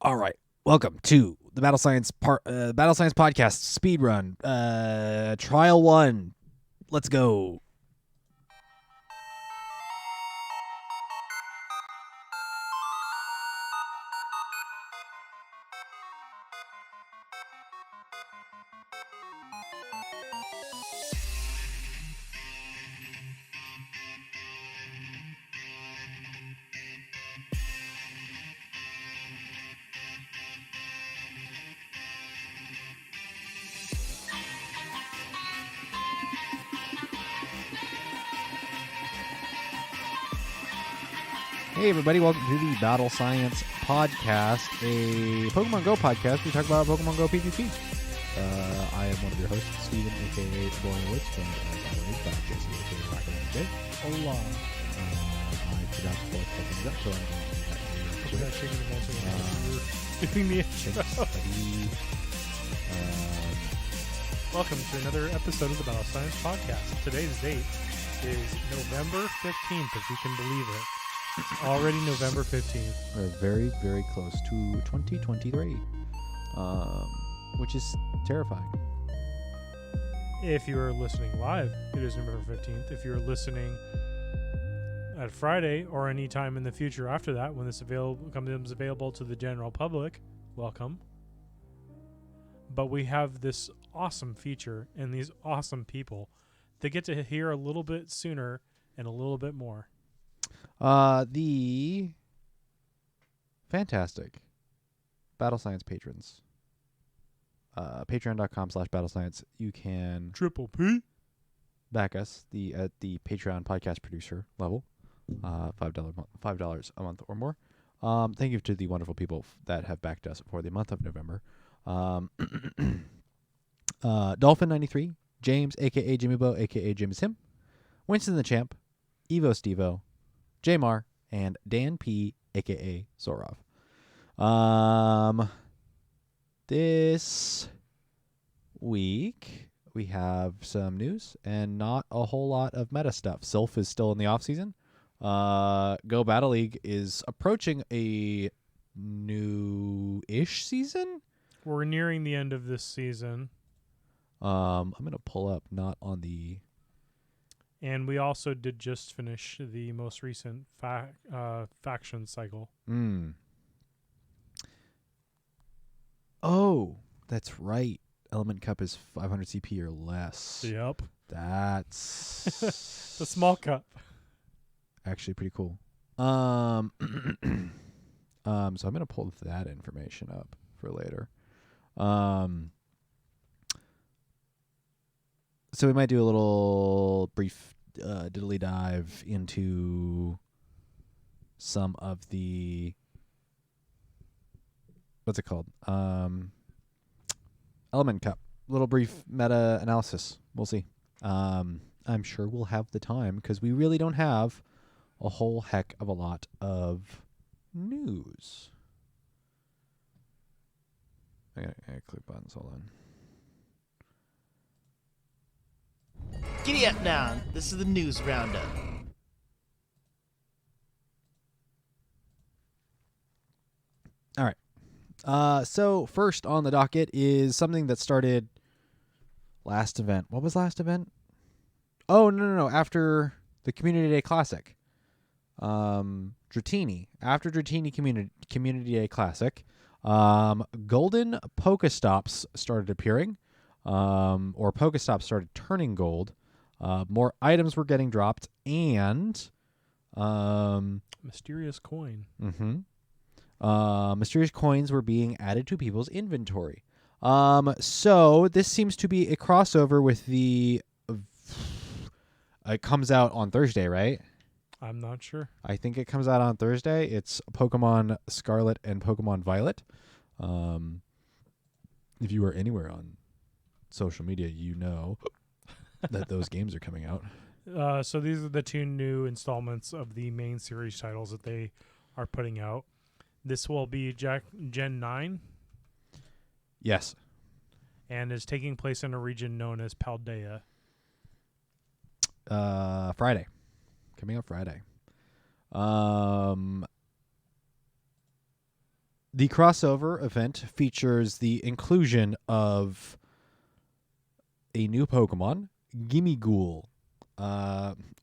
All right. Welcome to the Battle Science podcast speed run. Trial 1. Let's go. Hey everybody, welcome to the Battle Science podcast, a Pokemon Go podcast. We talk about Pokemon Go PvP. I am one of your hosts, Steven, aka Boring Woods, joined as always by Jesse, aka Rocket J. Hola. I forgot to pull things up, so I'm going to do that here. Was that shaking the motion when you were doing the intro? Welcome to another episode of the Battle Science podcast. Today's date is November 15th, if you can believe it. It's already November 15th. We're very, very close to 2023, which is terrifying. If you are listening live, it is November 15th. If you're listening at Friday or any time in the future after that, when this becomes available to the general public, welcome. But we have this awesome feature and these awesome people that get to hear a little bit sooner and a little bit more. The fantastic Battle Science patrons. Patreon.com/BattleScience. You can Triple P. back us at the Patreon podcast producer level, $5 a month or more. Thank you to the wonderful people that have backed us for the month of November. Dolphin93, James, aka Jimmybo, aka James Him, Winston the Champ, Evo Stevo, Jamar, and Dan P, aka Sorov. This week we have some news and not a whole lot of meta stuff. Sylph is still in the off season. Go Battle League is approaching a new-ish season. We're nearing the end of this season. I'm gonna pull up not on the. And we also did just finish the most recent faction cycle. Oh, that's right. Element Cup is 500 CP or less. Yep. That's the small cup. Actually pretty cool. So I'm gonna pull that information up for later. So we might do a little brief diddly dive into some of the what's it called? Element Cup. Little brief meta analysis. We'll see. I'm sure we'll have the time because we really don't have a whole heck of a lot of news. I gotta click buttons. Hold on. Giddy up now, this is the news roundup. All right. So first on the docket is something that started last event. What was last event? Oh, no. After the Community Day Classic. Dratini. After Dratini Community Day Classic, golden Pokestops started appearing. Or Pokestops started turning gold. More items were getting dropped, and Mysterious coin. Mysterious coins were being added to people's inventory. So this seems to be a crossover with the. It comes out on Thursday, right? I'm not sure. I think it comes out on Thursday. It's Pokemon Scarlet and Pokemon Violet. If you are anywhere on social media, you know that those games are coming out. So these are the two new installments of the main series titles that they are putting out. This will be Gen 9. Yes. And is taking place in a region known as Paldea. Friday. Coming up Friday. The crossover event features the inclusion of a new Pokemon, Gimmighoul,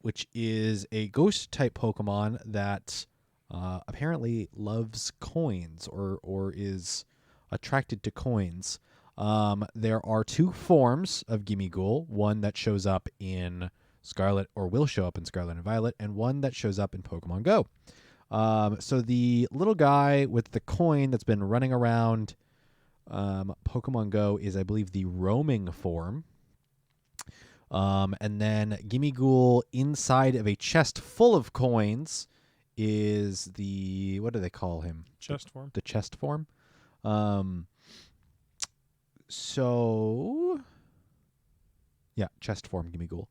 which is a ghost-type Pokemon that apparently loves coins or is attracted to coins. There are two forms of Gimmighoul, one that shows up in Scarlet or will show up in Scarlet and Violet, and one that shows up in Pokemon Go. So the little guy with the coin that's been running around Pokemon Go is, I believe, the roaming form. And then Gimmighoul inside of a chest full of coins is the, what do they call him? Chest form. The chest form. So yeah, chest form Gimmighoul.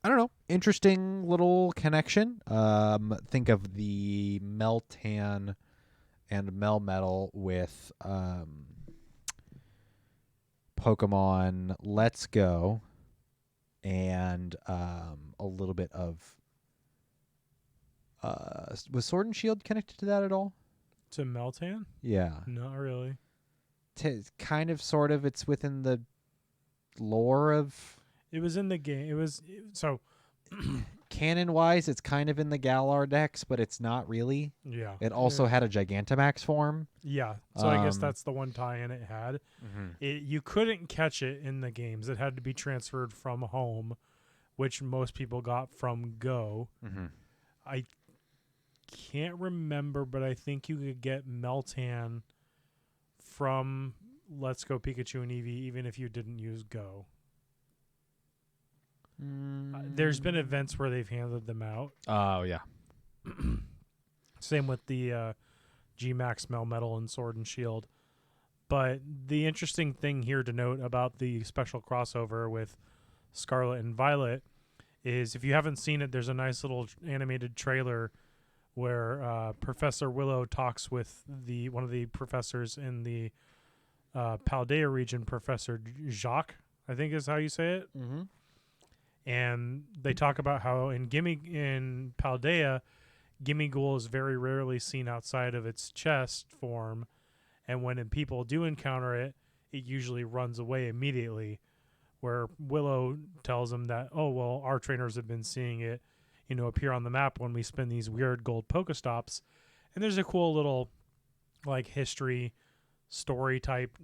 I don't know. Interesting little connection. Think of the Meltan and Melmetal with Pokemon Let's Go and a little bit of was Sword and Shield connected to that at all? To Meltan? Yeah. Not really. Kind of, sort of. It's within the lore of... It was in the game. So... Canon-wise, it's kind of in the Galar Dex, but it's not really. Yeah. It also had a Gigantamax form. Yeah. So I guess that's the one tie-in it had. Mm-hmm. You couldn't catch it in the games. It had to be transferred from home, which most people got from Go. Mm-hmm. I can't remember, but I think you could get Meltan from Let's Go Pikachu and Eevee even if you didn't use Go. There's been events where they've handed them out. Oh, yeah. Same with the G-Max Melmetal and Sword and Shield. But the interesting thing here to note about the special crossover with Scarlet and Violet is, if you haven't seen it, there's a nice little animated trailer where Professor Willow talks with one of the professors in the Paldea region, Professor Jacques, I think is how you say it. Mm-hmm. And they talk about how in Paldea, Gimmighoul is very rarely seen outside of its chest form, and when people do encounter it, it usually runs away immediately. Where Willow tells them that, oh well, our trainers have been seeing it, appear on the map when we spin these weird gold Pokestops. And there's a cool little, like, history story type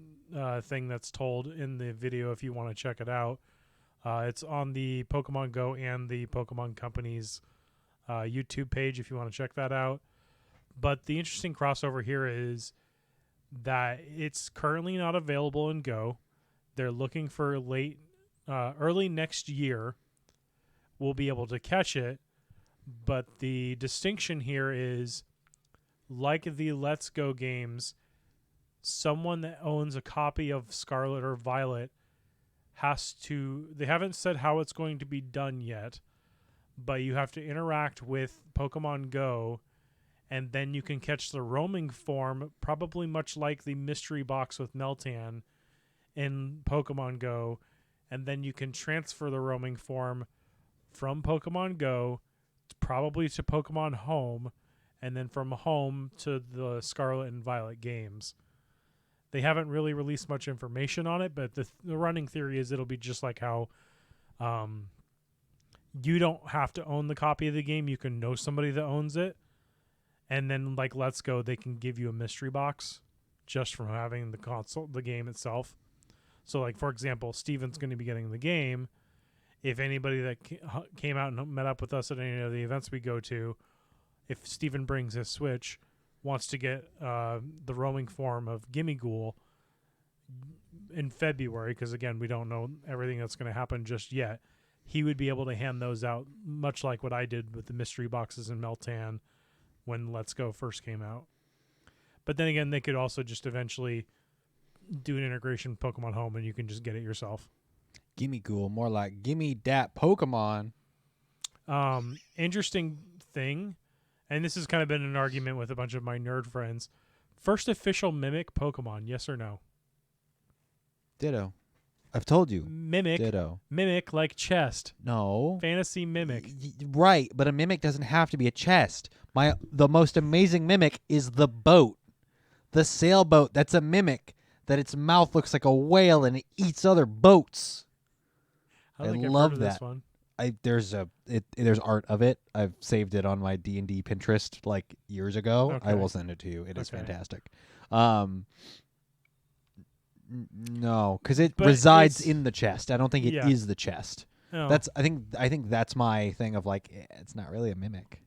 thing that's told in the video if you want to check it out. It's on the Pokemon Go and the Pokemon Company's YouTube page if you want to check that out. But the interesting crossover here is that it's currently not available in Go. They're looking for early next year we'll be able to catch it. But the distinction here is, like the Let's Go games, someone that owns a copy of Scarlet or Violet they haven't said how it's going to be done yet, but you have to interact with Pokemon Go, and then you can catch the roaming form, probably much like the mystery box with Meltan in Pokemon Go, and then you can transfer the roaming form from Pokemon Go probably to Pokemon Home, and then from Home to the Scarlet and Violet games. They haven't really released much information on it, but the running theory is it'll be just like how you don't have to own the copy of the game. You can know somebody that owns it. And then, like Let's Go, they can give you a mystery box just from having the game itself. So, like, for example, Steven's going to be getting the game. If anybody that came out and met up with us at any of the events we go to, if Steven brings his Switch, wants to get the roaming form of Gimmighoul in February, because again, we don't know everything that's going to happen just yet, he would be able to hand those out, much like what I did with the mystery boxes in Meltan when Let's Go first came out. But then again, they could also just eventually do an integration with Pokemon Home and you can just get it yourself. Gimmighoul, more like gimme dat Pokemon. Interesting thing, and this has kind of been an argument with a bunch of my nerd friends. First official mimic Pokemon, yes or no? Ditto. I've told you. Mimic. Ditto. Mimic like chest. No. Fantasy mimic. Right, but a mimic doesn't have to be a chest. The most amazing mimic is the boat. The sailboat, that's a mimic. That its mouth looks like a whale and it eats other boats. I don't think I I've love heard of that. this one. There's art of it. I've saved it on my D&D Pinterest like years ago. Okay. I will send it to you. It is Okay. fantastic. No, because it But resides it's- in the chest. I don't think it is Yeah. the chest. Oh. I think that's my thing of like it's not really a mimic.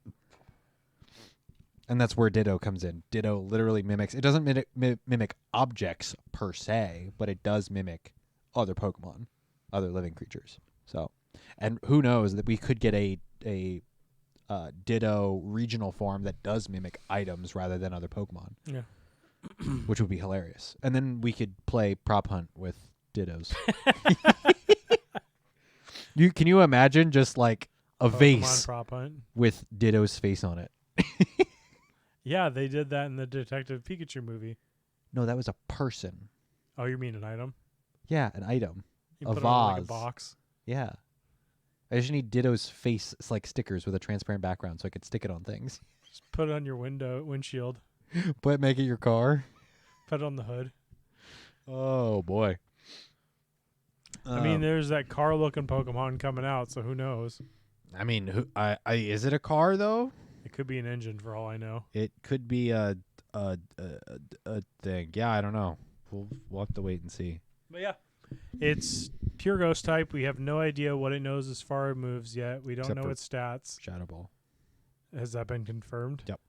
And that's where Ditto comes in. Ditto literally mimics. It doesn't mimic objects per se, but it does mimic other Pokemon, other living creatures. So, and who knows that we could get a Ditto regional form that does mimic items rather than other Pokemon. Yeah. Which would be hilarious. And then we could play prop hunt with Dittos. Can you imagine just like a Pokemon vase prop hunt. with Ditto's face on it? Yeah, they did that in the Detective Pikachu movie. No, that was a person. Oh, you mean an item? Yeah, an item. You A put it on like a vase. box. Yeah. I just need Ditto's face like stickers with a transparent background so I could stick it on things. Just put it on your windshield. But make it your car. Put it on the hood. Oh boy. I mean, there's that car-looking Pokemon coming out, so who knows? I mean, is it a car though? It could be an engine for all I know. It could be a thing. Yeah, I don't know. We'll have to wait and see. But yeah, it's pure ghost type. We have no idea what it knows as far as moves yet. We don't Except know for its stats. Shadow Ball. Has that been confirmed? Yep.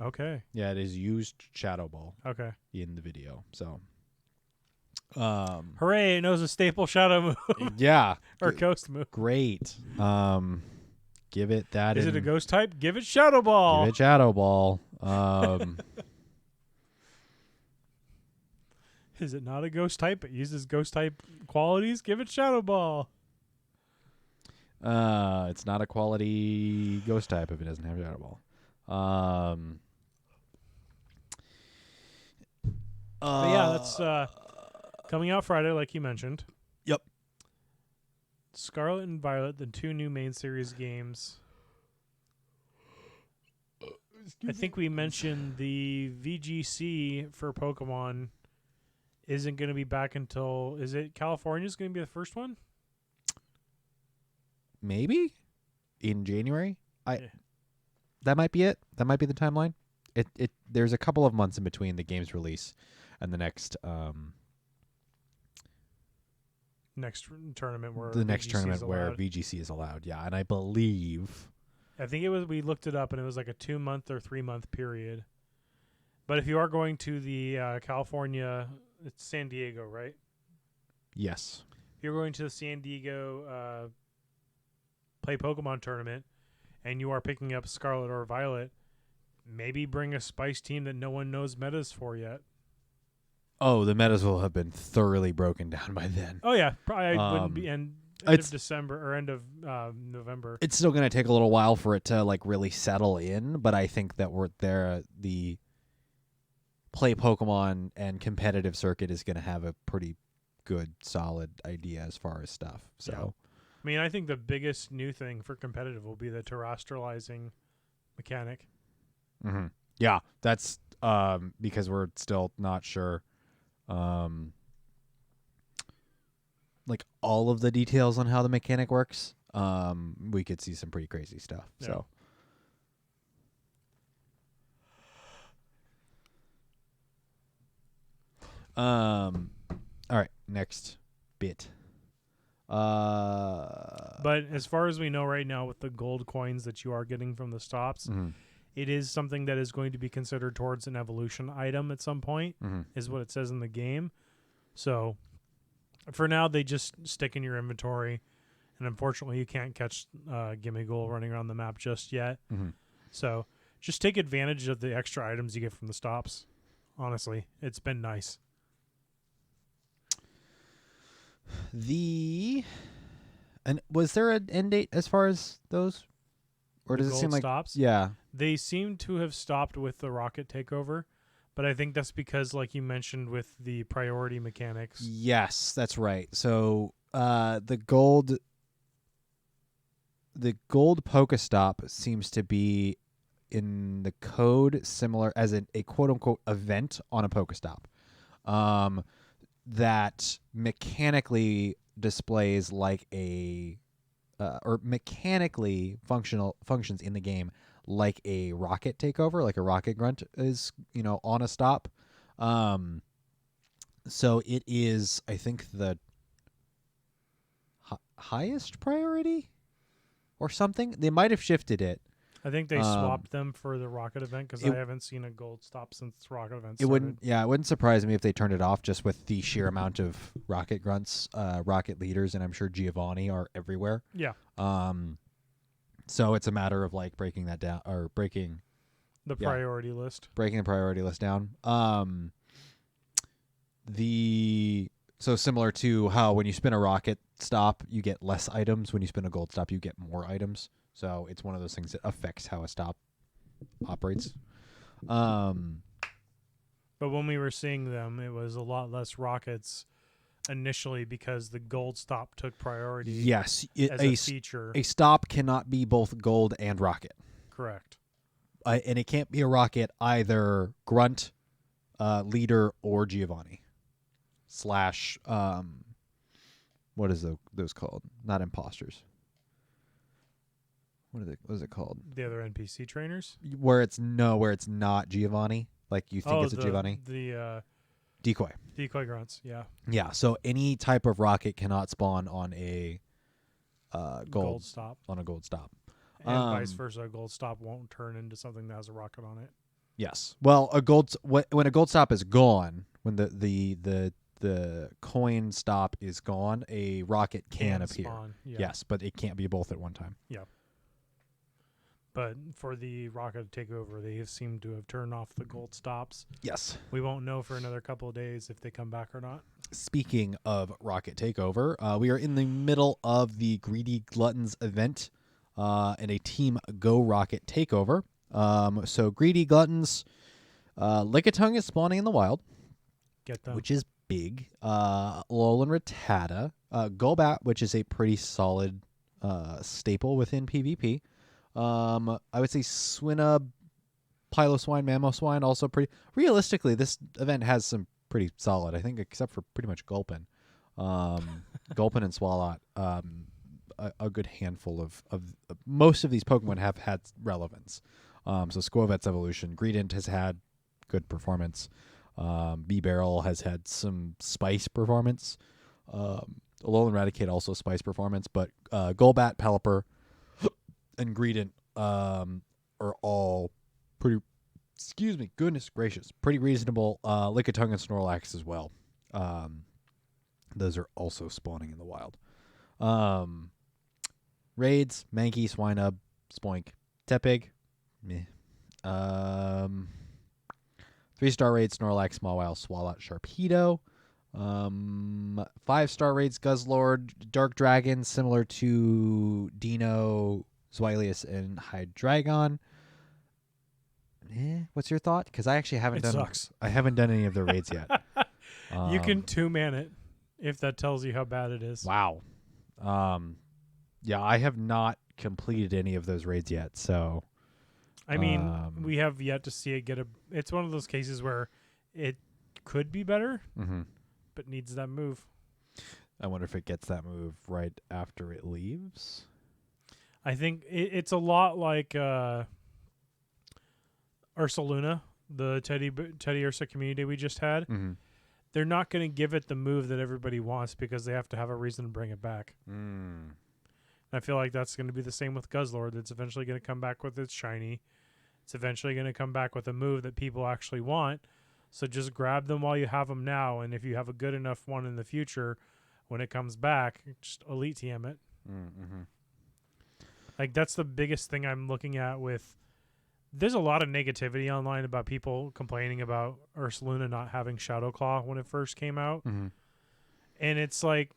Okay. Yeah, it is used Shadow Ball Okay. in the video. So, Hooray! It knows a staple shadow move yeah, or ghost move. great. Give it that. Is it a ghost type? Give it Shadow Ball. Give it Shadow Ball. Is it not a ghost type? It uses ghost type qualities. Give it Shadow Ball. It's not a quality ghost type if it doesn't have Shadow Ball. But yeah, that's coming out Friday, like you mentioned. Yep. Scarlet and Violet, the two new main series games. I think we mentioned the VGC for Pokemon isn't going to be back until, is it California's going to be the first one? Maybe in January. Yeah. That might be it. That might be the timeline. It there's a couple of months in between the game's release and the next tournament where next VGC tournament is where allowed. VGC is allowed. Yeah, and I believe I think it was, we looked it up and it was like a 2-month or 3-month period. But if you are going to the California, it's San Diego, right? yes. If you're going to the San Diego Play Pokemon tournament and you are picking up Scarlet or Violet, maybe bring a Spice team that no one knows metas for yet. Oh, the metas will have been thoroughly broken down by then. Oh, yeah. Probably wouldn't be end it's- of December or end of November. It's still going to take a little while for it to like really settle in, but I think that we're there. The Play Pokemon and competitive circuit is going to have a pretty good, solid idea as far as stuff. So, Yeah. I mean, I think the biggest new thing for competitive will be the terrestrializing mechanic. mm-hmm. Yeah, that's because we're still not sure, like all of the details on how the mechanic works. We could see some pretty crazy stuff. Yeah. So. All right, next bit. But as far as we know right now, with the gold coins that you are getting from the stops, mhm, it is something that is going to be considered towards an evolution item at some point, mhm. is what it says in the game. So for now, they just stick in your inventory. And unfortunately, you can't catch Gimmighoul running around the map just yet. Mhm. So just take advantage of the extra items you get from the stops. Honestly, it's been nice. And was there an end date as far as those, or The does it seem gold like stops? yeah? They seem to have stopped with the rocket takeover, But I think that's because, like you mentioned, with the priority mechanics. Yes, that's right. So the gold Pokestop seems to be in the code similar as a quote unquote event on a Pokestop. That mechanically displays like or mechanically functions in the game like a rocket takeover, like a rocket grunt is, on a stop. So it is, I think, the highest priority or something. They might have shifted it. I think they swapped them for the rocket event because I haven't seen a gold stop since rocket event started. It wouldn't surprise me if they turned it off just with the sheer amount of rocket grunts, rocket leaders, and I'm sure Giovanni are everywhere. Yeah. So it's a matter of like breaking that down or breaking the priority list. Breaking the priority list down. So similar to how when you spin a rocket stop, you get less items. When you spin a gold stop, you get more items. So it's one of those things that affects how a stop operates. But when we were seeing them, it was a lot less rockets initially because the gold stop took priority. Yes, as a feature. A stop cannot be both gold and rocket. Correct. And it can't be a rocket either grunt, leader, or Giovanni. / what is those called? Not imposters. What is it called? The other NPC trainers? Where it's not Giovanni. Like you think it's a Giovanni? The decoy. Decoy grunts, yeah. Yeah, so any type of rocket cannot spawn on a gold stop. On a gold stop. And vice versa, a gold stop won't turn into something that has a rocket on it. Yes. Well, when a gold stop is gone, when the coin stop is gone, a rocket can appear. Spawn, yeah. Yes, but it can't be both at one time. Yeah. But for the rocket takeover, they have seemed to have turned off the gold stops. Yes. We won't know for another couple of days if they come back or not. Speaking of rocket takeover, we are in the middle of the Greedy Gluttons event and a Team Go Rocket takeover. So Greedy Gluttons, Lickitung is spawning in the wild. Get them. Which is big. Alolan Rattata. Golbat, which is a pretty solid staple within PvP. I would say Swinub, Piloswine, Mamoswine, also pretty. Realistically, this event has some pretty solid, I think, except for pretty much Gulpin. Gulpin and Swalot, a good handful of most of these Pokemon have had relevance. So Squovet's evolution, Greedent has had good performance. B-Barrel has had some spice performance. Alolan Raticate also spice performance, but Golbat, Pelipper, and Greedent are all pretty. Excuse me, goodness gracious, pretty reasonable. Lickitung and Snorlax as well. Those are also spawning in the wild. Raids: Mankey, Swinub, Spoink, Tepig. Meh. 3-star raids: Snorlax, Mawile, Swalot, Sharpedo. 5-star raids: Guzzlord, Dark Dragon, similar to Dino, Zweilius, and Hydreigon. What's your thought? Because I actually haven't I haven't done any of the raids yet. You can 2-man it if that tells you how bad it is. Wow. Yeah, I have not completed any of those raids yet, so. I mean, we have yet to see it get it's one of those cases where it could be better, but needs that move. I wonder if it gets that move right after it leaves. I think it's a lot like Ursaluna, the Teddy Ursa community we just had. Mm-hmm. They're not going to give it the move that everybody wants because they have to have a reason to bring it back. Mm. I feel like that's going to be the same with Guzzlord. It's eventually going to come back with its shiny. It's eventually going to come back with a move that people actually want. So just grab them while you have them now, and if you have a good enough one in the future, when it comes back, just Elite TM it. Mm-hmm. Like, that's the biggest thing I'm looking at with... There's a lot of negativity online about people complaining about Ursaluna not having Shadow Claw when it first came out. Mm-hmm. And it's like,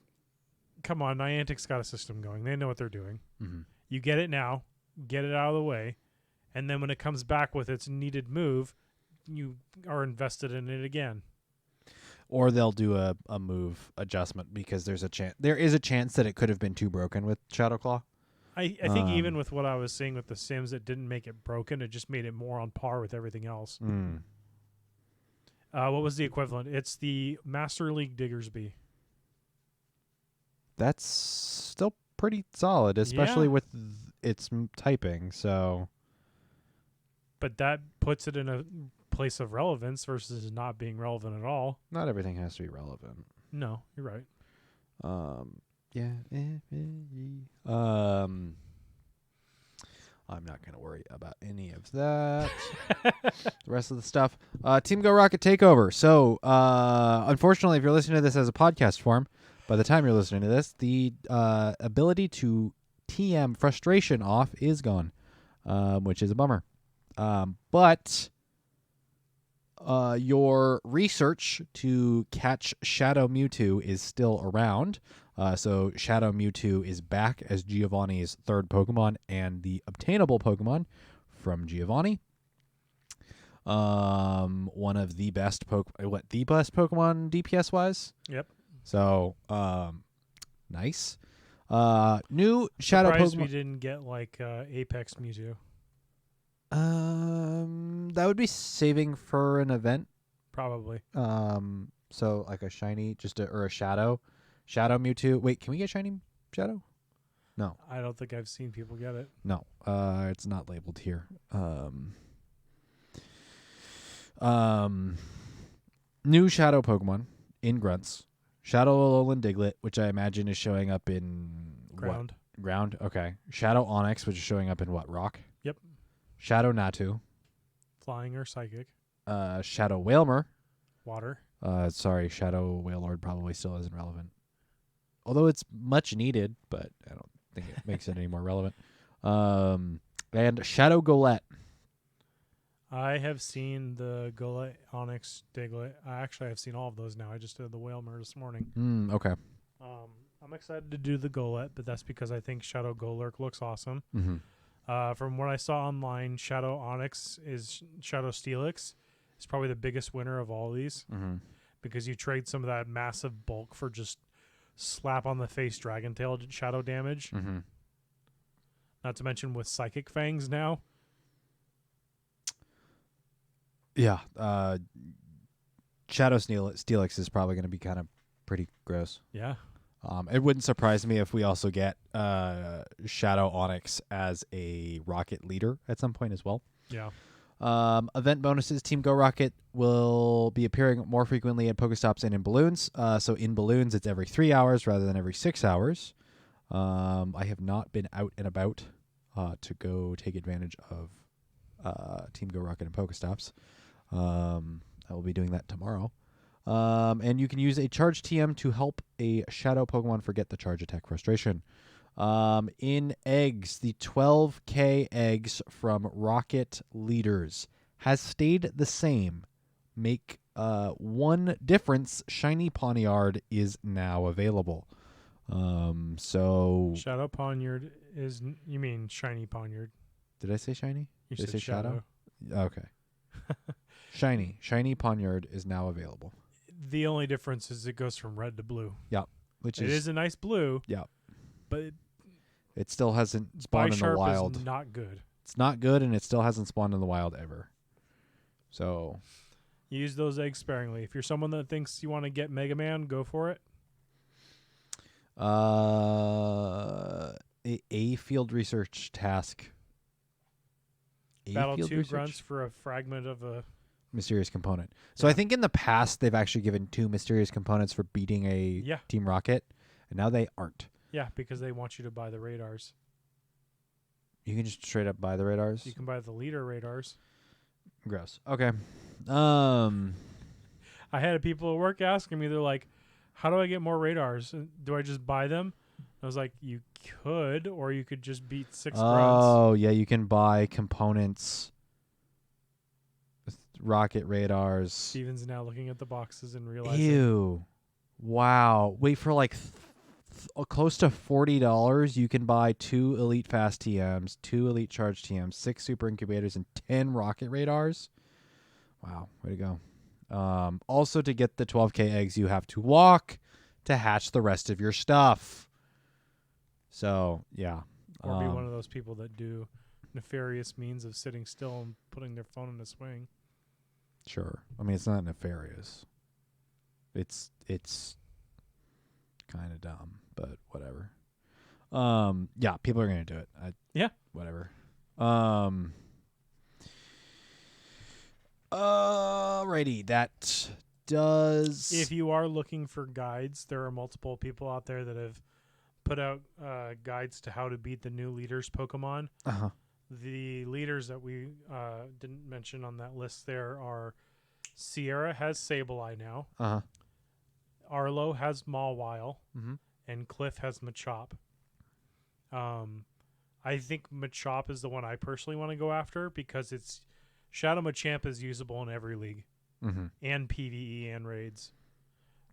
come on, Niantic's got a system going. They know what they're doing. Mm-hmm. You get it now, get it out of the way, and then when it comes back with its needed move, you are invested in it again. Or they'll do a move adjustment because there is a chance that it could have been too broken with Shadowclaw. I think even with what I was seeing with the Sims, it didn't make it broken. It just made it more on par with everything else. What was the equivalent? It's the Master League Diggersby. That's still pretty solid, especially with its typing. So, but that puts it in a place of relevance versus not being relevant at all. Not everything has to be relevant. No, you're right. Yeah. I'm not going to worry about any of that. The rest of the stuff. Team Go Rocket Takeover. So, unfortunately, if you're listening to this as a podcast form, by the time you're listening to this, the ability to TM frustration off is gone, which is a bummer. But your research to catch Shadow Mewtwo is still around. So Shadow Mewtwo is back as Giovanni's third Pokemon and the obtainable Pokemon from Giovanni. One of the best the best Pokemon DPS wise. Yep. So nice. New Shadow Surprised Pokemon. we didn't get like Apex Mewtwo. That would be saving for an event. Probably. So like a shiny, or a Shadow Mewtwo. Wait, can we get shiny Shadow? No, I don't think I've seen people get it. no. It's not labeled here. New Shadow Pokemon in Grunts. Shadow Alolan Diglett, which I imagine is showing up in Ground. What? Ground. Okay. Shadow Onyx, which is showing up in what? Rock. Yep. Shadow Natu. Flying or psychic. Shadow Wailmer. Water. Sorry, Shadow Wailord probably still isn't relevant. Although it's much needed, but I don't think it makes it any more relevant. And Shadow Golett. I have seen the Golett, Onyx, Diglett. I actually have seen all of those now. I just did the Wailmer this morning. Okay. I'm excited to do the Golett, but that's because I think Shadow Golurk looks awesome. Mm-hmm. From what I saw online, Shadow Onyx Shadow Steelix is probably the biggest winner of all these because you trade some of that massive bulk for just slap on the face Dragon Tail shadow damage. Mm-hmm. Not to mention with Psychic Fangs now. Yeah. Shadow Steelix is probably going to be kind of pretty gross. Yeah. It wouldn't surprise me if we also get Shadow Onyx as a Rocket leader at some point as well. Yeah. Event bonuses. Team Go Rocket will be appearing more frequently at Pokestops and in balloons. So in balloons, it's every 3 hours rather than every 6 hours. I have not been out and about to go take advantage of Team Go Rocket and Pokestops. I will be doing that tomorrow. And you can use a charge TM to help a Shadow Pokemon forget the charge attack frustration. In eggs, the 12K eggs from Rocket Leaders has stayed the same. Make one difference. Shiny Pawniard is now available. So Shadow Pawniard is... You mean Shiny Pawniard. did I say shiny? You Did I said say shadow? Okay. Shiny Pawniard is now available. The only difference is it goes from red to blue. Which It is a nice blue. Yeah. But it still hasn't spawned in the Bisharp wild. is not good. It's not good, and it still hasn't spawned in the wild ever. So Use those eggs sparingly. If you're someone that thinks you want to get Mega Man, go for it. a field research task. Battle field 2 research? grunts for a fragment of a... Mysterious component. So I think in the past they've actually given 2 mysterious components for beating a Team Rocket, and now they aren't. Yeah, because they want you to buy the radars. You can just straight up buy the radars. You can buy the leader radars. Gross. Okay. I had people at work asking me, they're like, how do I get more radars? Do I just buy them? I was like, you could, or you could just beat 6 grunts. Oh, yeah, you can buy components. Rocket radars. Steven's now looking at the boxes and realizing. Ew. Wow. Wait, for like close to $40, you can buy 2 Elite Fast TMs, 2 Elite Charge TMs, 6 Super Incubators, and 10 Rocket radars. Wow, way to go. Also, to get the 12k eggs, you have to walk to hatch the rest of your stuff. So, yeah. Or be one of those people that do nefarious means of sitting still and putting their phone in a swing. Sure. I mean, it's not nefarious. It's kind of dumb, but whatever. Yeah, people are going to do it. Yeah. Whatever. Alrighty, that does. If you are looking for guides, there are multiple people out there that have put out guides to how to beat the new leaders Pokemon. Uh-huh. The leaders that we didn't mention on that list there are Sierra has Sableye now. Uh-huh. Arlo has Mawile. Mm-hmm. And Cliff has Machop. I think Machop is the one I personally want to go after because it's Shadow Machamp is usable in every league. Mm-hmm. And PvE and raids.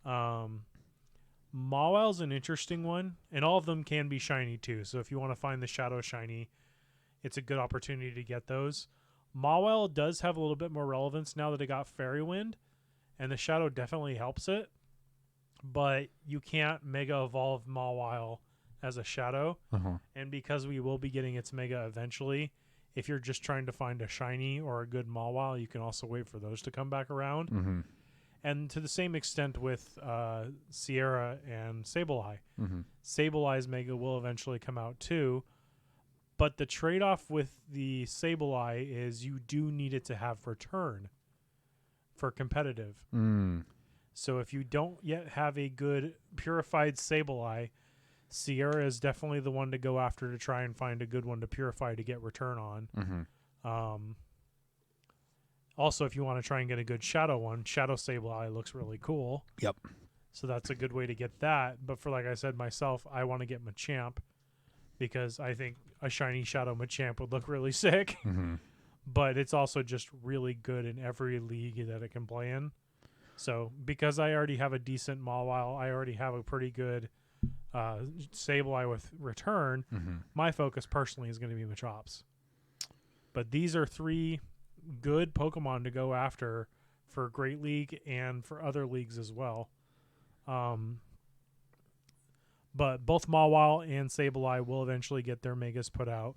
Mawile's an interesting one, and all of them can be shiny too. So if you want to find the Shadow Shiny, it's a good opportunity to get those. Mawile does have a little bit more relevance now that it got Fairy Wind, and the Shadow definitely helps it. But you can't Mega Evolve Mawile as a Shadow, and because we will be getting its Mega eventually, if you're just trying to find a shiny or a good Mawile, you can also wait for those to come back around. Mm-hmm. And to the same extent with Sierra and Sableye. Mm-hmm. Sableye's Mega will eventually come out too, but the trade-off with the Sableye is you do need it to have return for competitive. Mm. So if you don't yet have a good purified Sableye, Sierra is definitely the one to go after to try and find a good one to purify to get return on. Mm-hmm. Also, if you want to try and get a good Shadow one, Shadow Sableye looks really cool. Yep. So that's a good way to get that. But for, like I said myself, I want to get Machamp because I think a shiny Shadow Machamp would look really sick. Mm-hmm. But it's also just really good in every league that it can play in. So because I already have a decent Mawile, I already have a pretty good Sableye with return, my focus personally is going to be Machops. But these are 3 good Pokemon to go after for Great League and for other leagues as well. But both Mawile and Sableye will eventually get their Megas put out.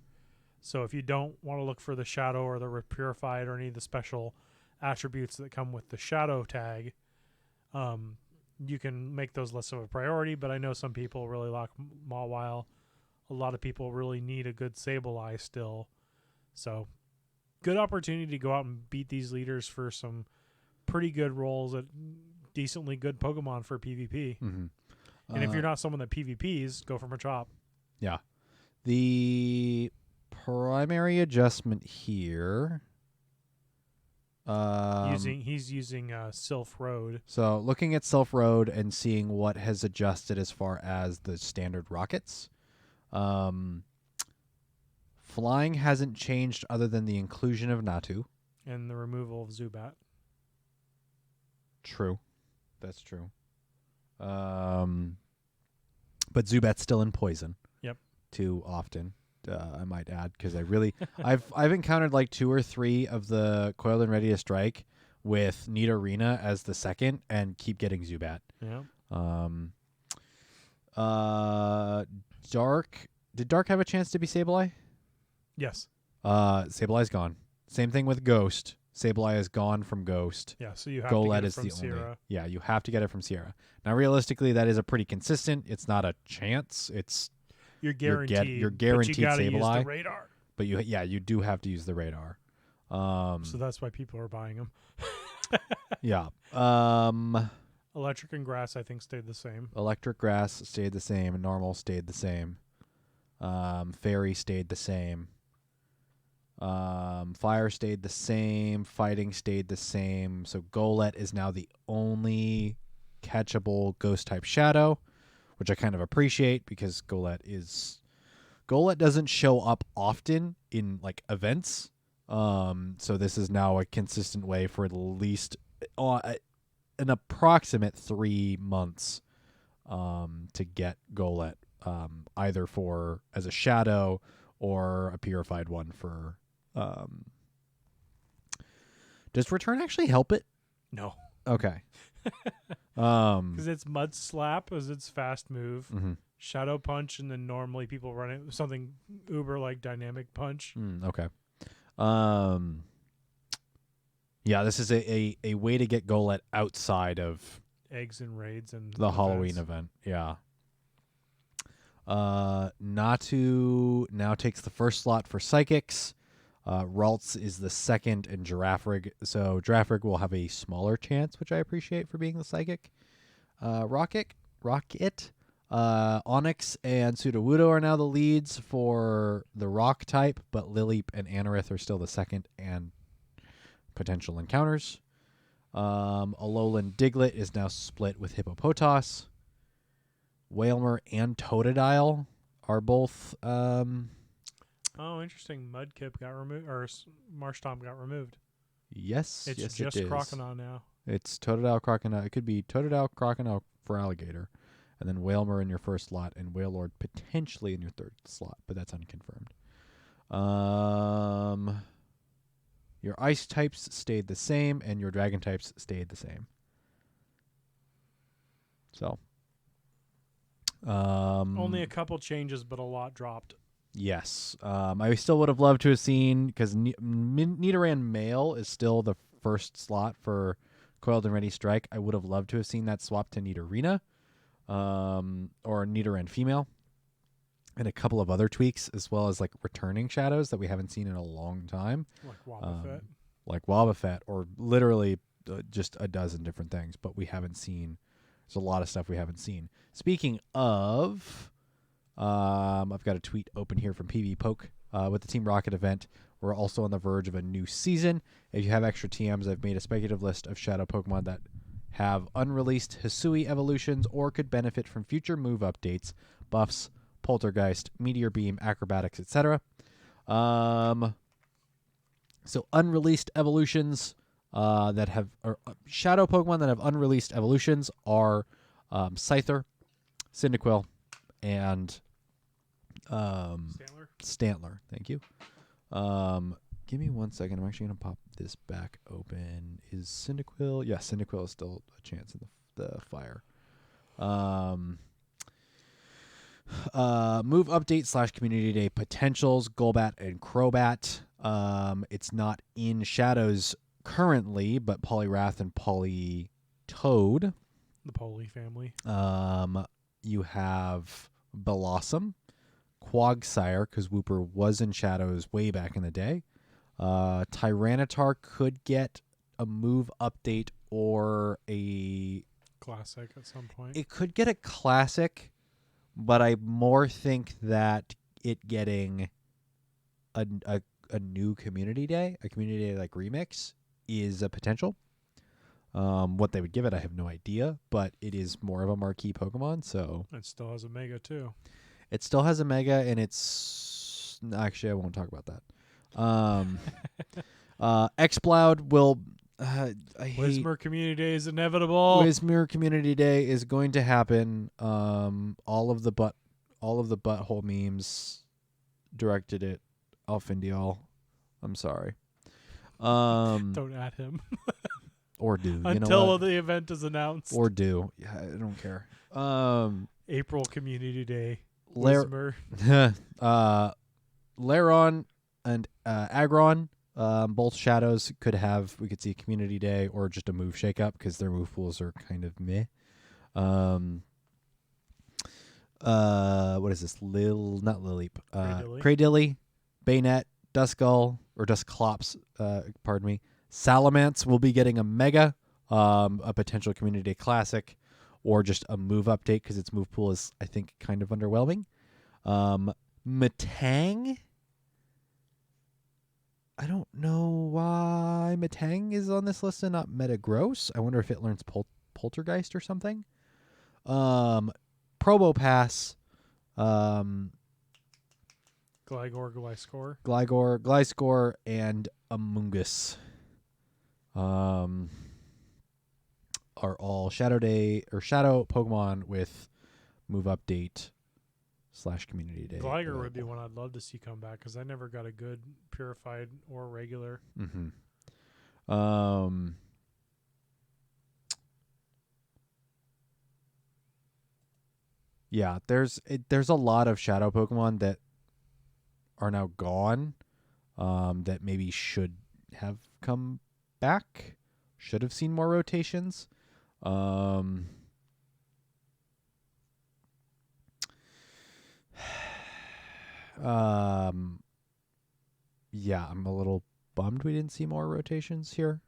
So if you don't want to look for the Shadow or the Purified or any of the special attributes that come with the Shadow tag, you can make those less of a priority. But I know some people really like Mawile. A lot of people really need a good Sableye still. So good opportunity to go out and beat these leaders for some pretty good rolls at decently good Pokemon for PvP. Mm-hmm. And if you're not someone that PvPs, go for Machop. Yeah. The primary adjustment here. He's using Sylph Road. So looking at Sylph Road and seeing what has adjusted as far as the standard rockets. Flying hasn't changed other than the inclusion of Natu. And the removal of Zubat. True. That's true. But Zubat's still in poison. Yep. Too often, I might add, because I've encountered like 2 or 3 of the Coiled and Ready to Strike with Nidorina as the second and keep getting Zubat. Yeah. Dark. Did Dark have a chance to be Sableye? Yes. Sableye's gone. Same thing with Ghost. Sableye is gone from Ghost. Yeah, so you have Golett to get it is from the Sierra. only. Yeah, you have to get it from Sierra. Now, realistically, that is a pretty consistent. It's not a chance. It's You're guaranteed. You're guaranteed but you gotta Sableye. use the radar. But you do have to use the radar. So that's why people are buying them. Yeah. Electric and Grass, I think, stayed the same. Electric Grass stayed the same. Normal stayed the same. Fairy stayed the same. Fire stayed the same. Fighting stayed the same. So Golett is now the only catchable ghost type shadow, which I kind of appreciate because Golett doesn't show up often in like events. So this is now a consistent way for at least an approximate 3 months to get Golett, either for as a shadow or a purified one for Does return actually help it? No. Okay. Because it's Mud Slap as its fast move, Mhm. Shadow Punch, and then normally people run it with something uber like Dynamic Punch. Okay. Yeah, this is a way to get Golett outside of Eggs and raids and the Halloween events. event. Yeah. Natu now takes the first slot for Psychics. Ralts is the second, and Giraffrig. So Giraffrig will have a smaller chance, which I appreciate for being the Psychic. Rocket. Onyx and Sudowoodo are now the leads for the Rock type, but Lileep and Anorith are still the second and potential encounters. Alolan Diglett is now split with Hippopotas. Wailmer and Totodile are both. Oh, interesting. Mudkip got removed, or Marshtomp got removed. Yes, It's yes, just it is. Croconaw now. It's Totodile, Crocodile. It could be Totodile, Crocodile for Alligator, and then Wailmer in your first slot, and Wailord potentially in your third slot, but that's unconfirmed. Your Ice types stayed the same, and your Dragon types stayed the same. So, Only a couple changes, but a lot dropped. yes. I still would have loved to have seen, because Nidoran Male is still the first slot for Coiled and Ready Strike. I would have loved to have seen that swap to Nidorina, or Nidoran Female, and a couple of other tweaks, as well as like returning shadows that we haven't seen in a long time. Like Wobbuffet. Like Wobbuffet, or literally just a dozen different things, but we haven't seen. There's a lot of stuff we haven't seen. Speaking of, I've got a tweet open here from PV Poke with the Team Rocket event. We're also on the verge of a new season. If you have extra TMs, I've made a speculative list of Shadow Pokemon that have unreleased Hisui evolutions or could benefit from future move updates, buffs, Poltergeist, Meteor Beam, Acrobatics, etc. So unreleased evolutions that have Shadow Pokemon that have unreleased evolutions are Scyther, Cyndaquil, and Stantler. Thank you. Give me 1 second. I'm actually going to pop this back open. Is Cyndaquil? Yeah, Cyndaquil is still a chance in the fire. Move update / community day potentials, Golbat and Crobat. It's not in Shadows currently, but Poliwrath and Politoed. The Poly family. You have Blossom, Quagsire, because Wooper was in Shadows way back in the day. Tyranitar could get a move update or a Classic at some point. It could get a classic, but I more think that it getting a new community day, a community day like remix, is a potential. What they would give it, I have no idea, but it is more of a marquee Pokemon, so It still has a Mega too. it still has a Mega, and it's actually I won't talk about that. Xploud will. Whismur Community Day is inevitable. Whismur Community Day is going to happen. All of the butthole memes directed at Alfindial. I'm sorry. Don't add him. Or do. You Until know what? the event is announced. Or do. Yeah, I don't care. April Community Day. Laron and Aggron, both Shadows we could see a community day or just a move shakeup because their move pools are kind of meh. What is this? Not Lileep. Cradilly, Bayonet, Duskull, or Dusclops, pardon me. Salamence will be getting a Mega, a potential community day classic, or just a move update because its move pool is, I think, kind of underwhelming. Matang, I don't know why Matang is on this list and not Metagross. I wonder if it learns Poltergeist or something. Probopass, Gliscor, and Amoonguss are all Shadow Day or Shadow Pokemon with move update / community day. Gligar would be one I'd love to see come back because I never got a good purified or regular. Mm-hmm. Yeah, there's a lot of Shadow Pokemon that are now gone. That maybe should have come back. Should have seen more rotations. Um, yeah, I'm a little bummed we didn't see more rotations here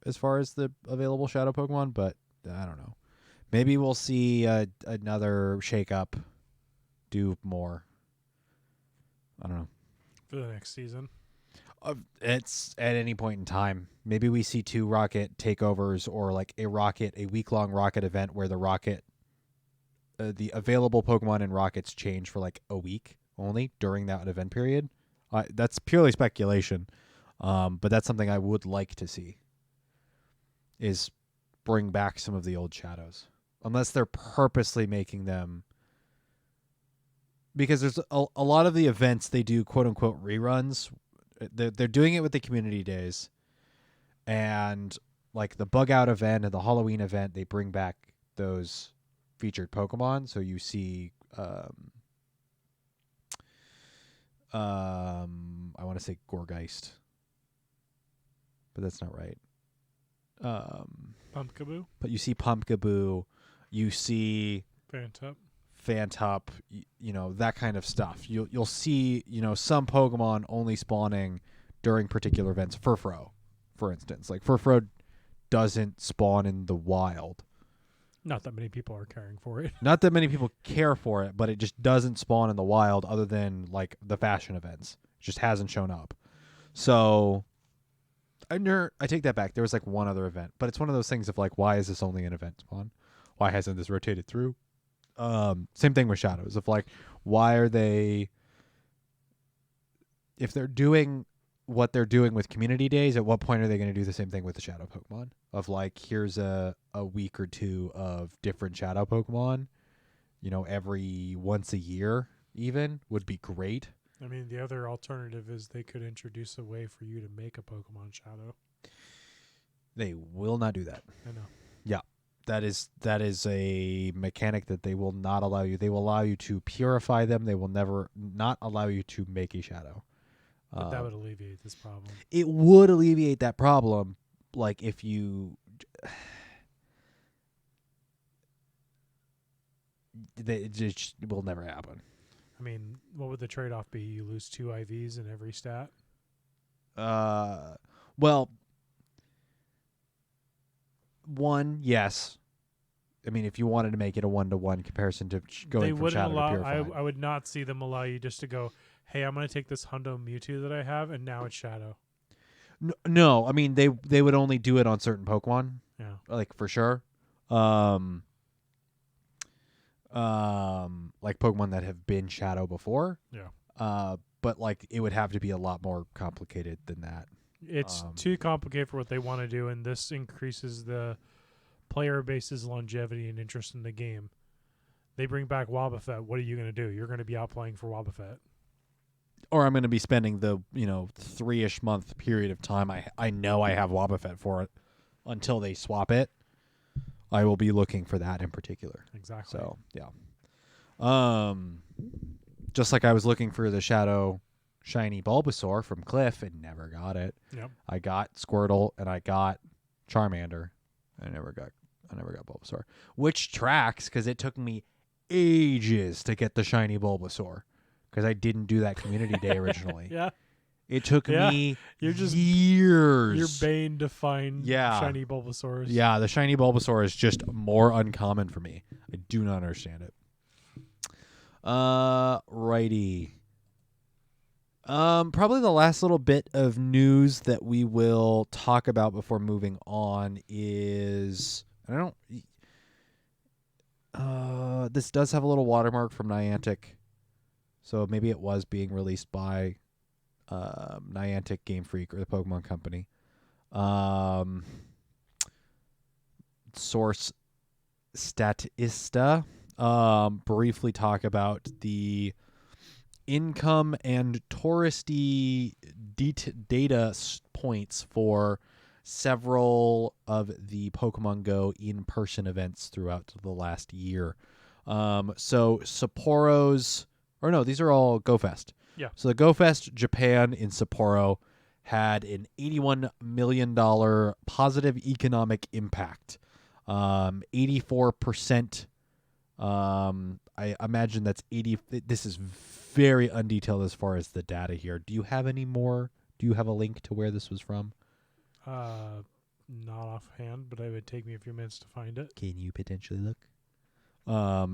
as far as the available Shadow Pokemon, but I don't know. Maybe we'll see another shake-up, do more. I don't know. For the next season. It's at any point in time. Maybe we see 2 Rocket takeovers or like a week-long Rocket event where the Rocket, the available Pokemon in Rockets change for like a week only during that event period. That's purely speculation, but that's something I would like to see. Is bring back some of the old Shadows, unless they're purposely making them. Because there's a lot of the events they do quote unquote reruns. They're doing it with the community days, and like the bug out event and the Halloween event, they bring back those featured Pokemon. So you see, I want to say Gorgeist, but that's not right. Pumpkaboo. But you see Pumpkaboo, you see Fantup, you know, that kind of stuff. You'll see, you know, some Pokemon only spawning during particular events. Furfrou, for instance. Like Furfrou doesn't spawn in the wild. Not that many people are caring for it. Not that many people care for it, but it just doesn't spawn in the wild other than like the fashion events. It just hasn't shown up. So I take that back. There was like one other event, but it's one of those things of like, why is this only an event spawn? Why hasn't this rotated through? Same thing with Shadows. Of like, why are they? If they're doing what they're doing with community days, at what point are they going to do the same thing with the Shadow Pokemon? Of like, here's a week or 2 of different Shadow Pokemon. You know, every once a year, even would be great. I mean, the other alternative is they could introduce a way for you to make a Pokemon Shadow. They will not do that. I know. Yeah. That is a mechanic that they will not allow you. They will allow you to purify them. They will never not allow you to make a Shadow. But that would alleviate this problem. It would alleviate that problem, like if you. It just will never happen. I mean, what would the trade-off be? You lose 2 IVs in every stat? Well, 1, yes. I mean, if you wanted to make it a 1-to-1 comparison to going from Shadow to Purify. I would not see them allow you just to go, hey, I'm going to take this Hundo Mewtwo that I have, and now it's Shadow. No, I mean, they would only do it on certain Pokemon. Yeah. Like, for sure. Like Pokemon that have been Shadow before. Yeah. But like it would have to be a lot more complicated than that. It's too complicated for what they want to do, and this increases the player base's longevity and interest in the game. They bring back Wobbuffet. What are you going to do? You're going to be out playing for Wobbuffet. Or I'm going to be spending the 3-ish month period of time I know I have Wobbuffet for it until they swap it. I will be looking for that in particular. Exactly. So, yeah. Just like I was looking for the Shadow Shiny Bulbasaur from Cliff and never got it. Yep. I got Squirtle and I got Charmander. I never got Bulbasaur, which tracks because it took me ages to get the Shiny Bulbasaur because I didn't do that community day originally. Yeah. It took me years. You're Bane to find Shiny Bulbasaurs. Yeah, the Shiny Bulbasaur is just more uncommon for me. I do not understand it. Righty. Probably the last little bit of news that we will talk about before moving on is this does have a little watermark from Niantic, so maybe it was being released by Niantic Game Freak or the Pokemon Company. Source Statista briefly talk about the income and touristy data points for several of the Pokemon Go in-person events throughout the last year. So Sapporo's, or no, these are all GoFest. Yeah. So the GoFest Japan in Sapporo had an $81 million positive economic impact. 84%. I imagine that's 80. This is very undetailed as far as the data here. Do you have any more? Do you have a link to where this was from? Not offhand, but it would take me a few minutes to find it. Can you potentially look?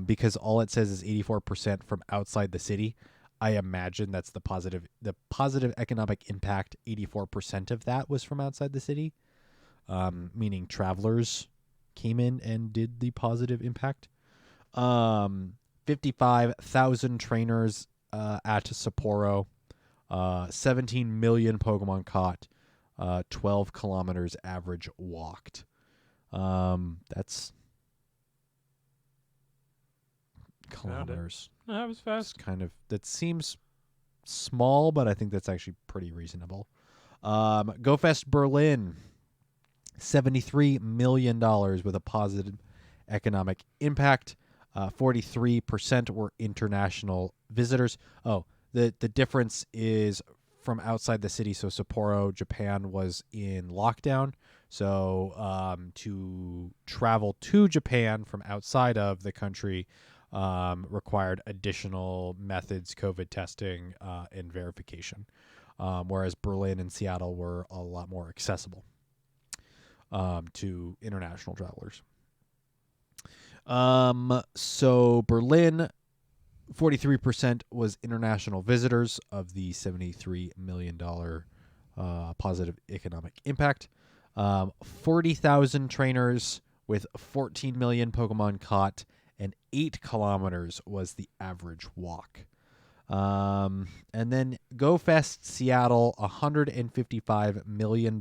Because all it says is 84% from outside the city. I imagine that's the positive economic impact. 84% of that was from outside the city, meaning travelers came in and did the positive impact. 55,000 trainers at Sapporo, 17 million Pokemon caught, 12 kilometers average walked. That's kilometers. That was fast. That seems small, but I think that's actually pretty reasonable. GoFest Berlin, $73 million with a positive economic impact. 43% were international visitors. Oh, the difference is from outside the city. So Sapporo, Japan was in lockdown. So to travel to Japan from outside of the country required additional methods, COVID testing, and verification. Whereas Berlin and Seattle were a lot more accessible to international travelers. So Berlin, 43% was international visitors of the $73 million positive economic impact. 40,000 trainers with 14 million Pokemon caught, and 8 kilometers was the average walk. And then GoFest Seattle, $155 million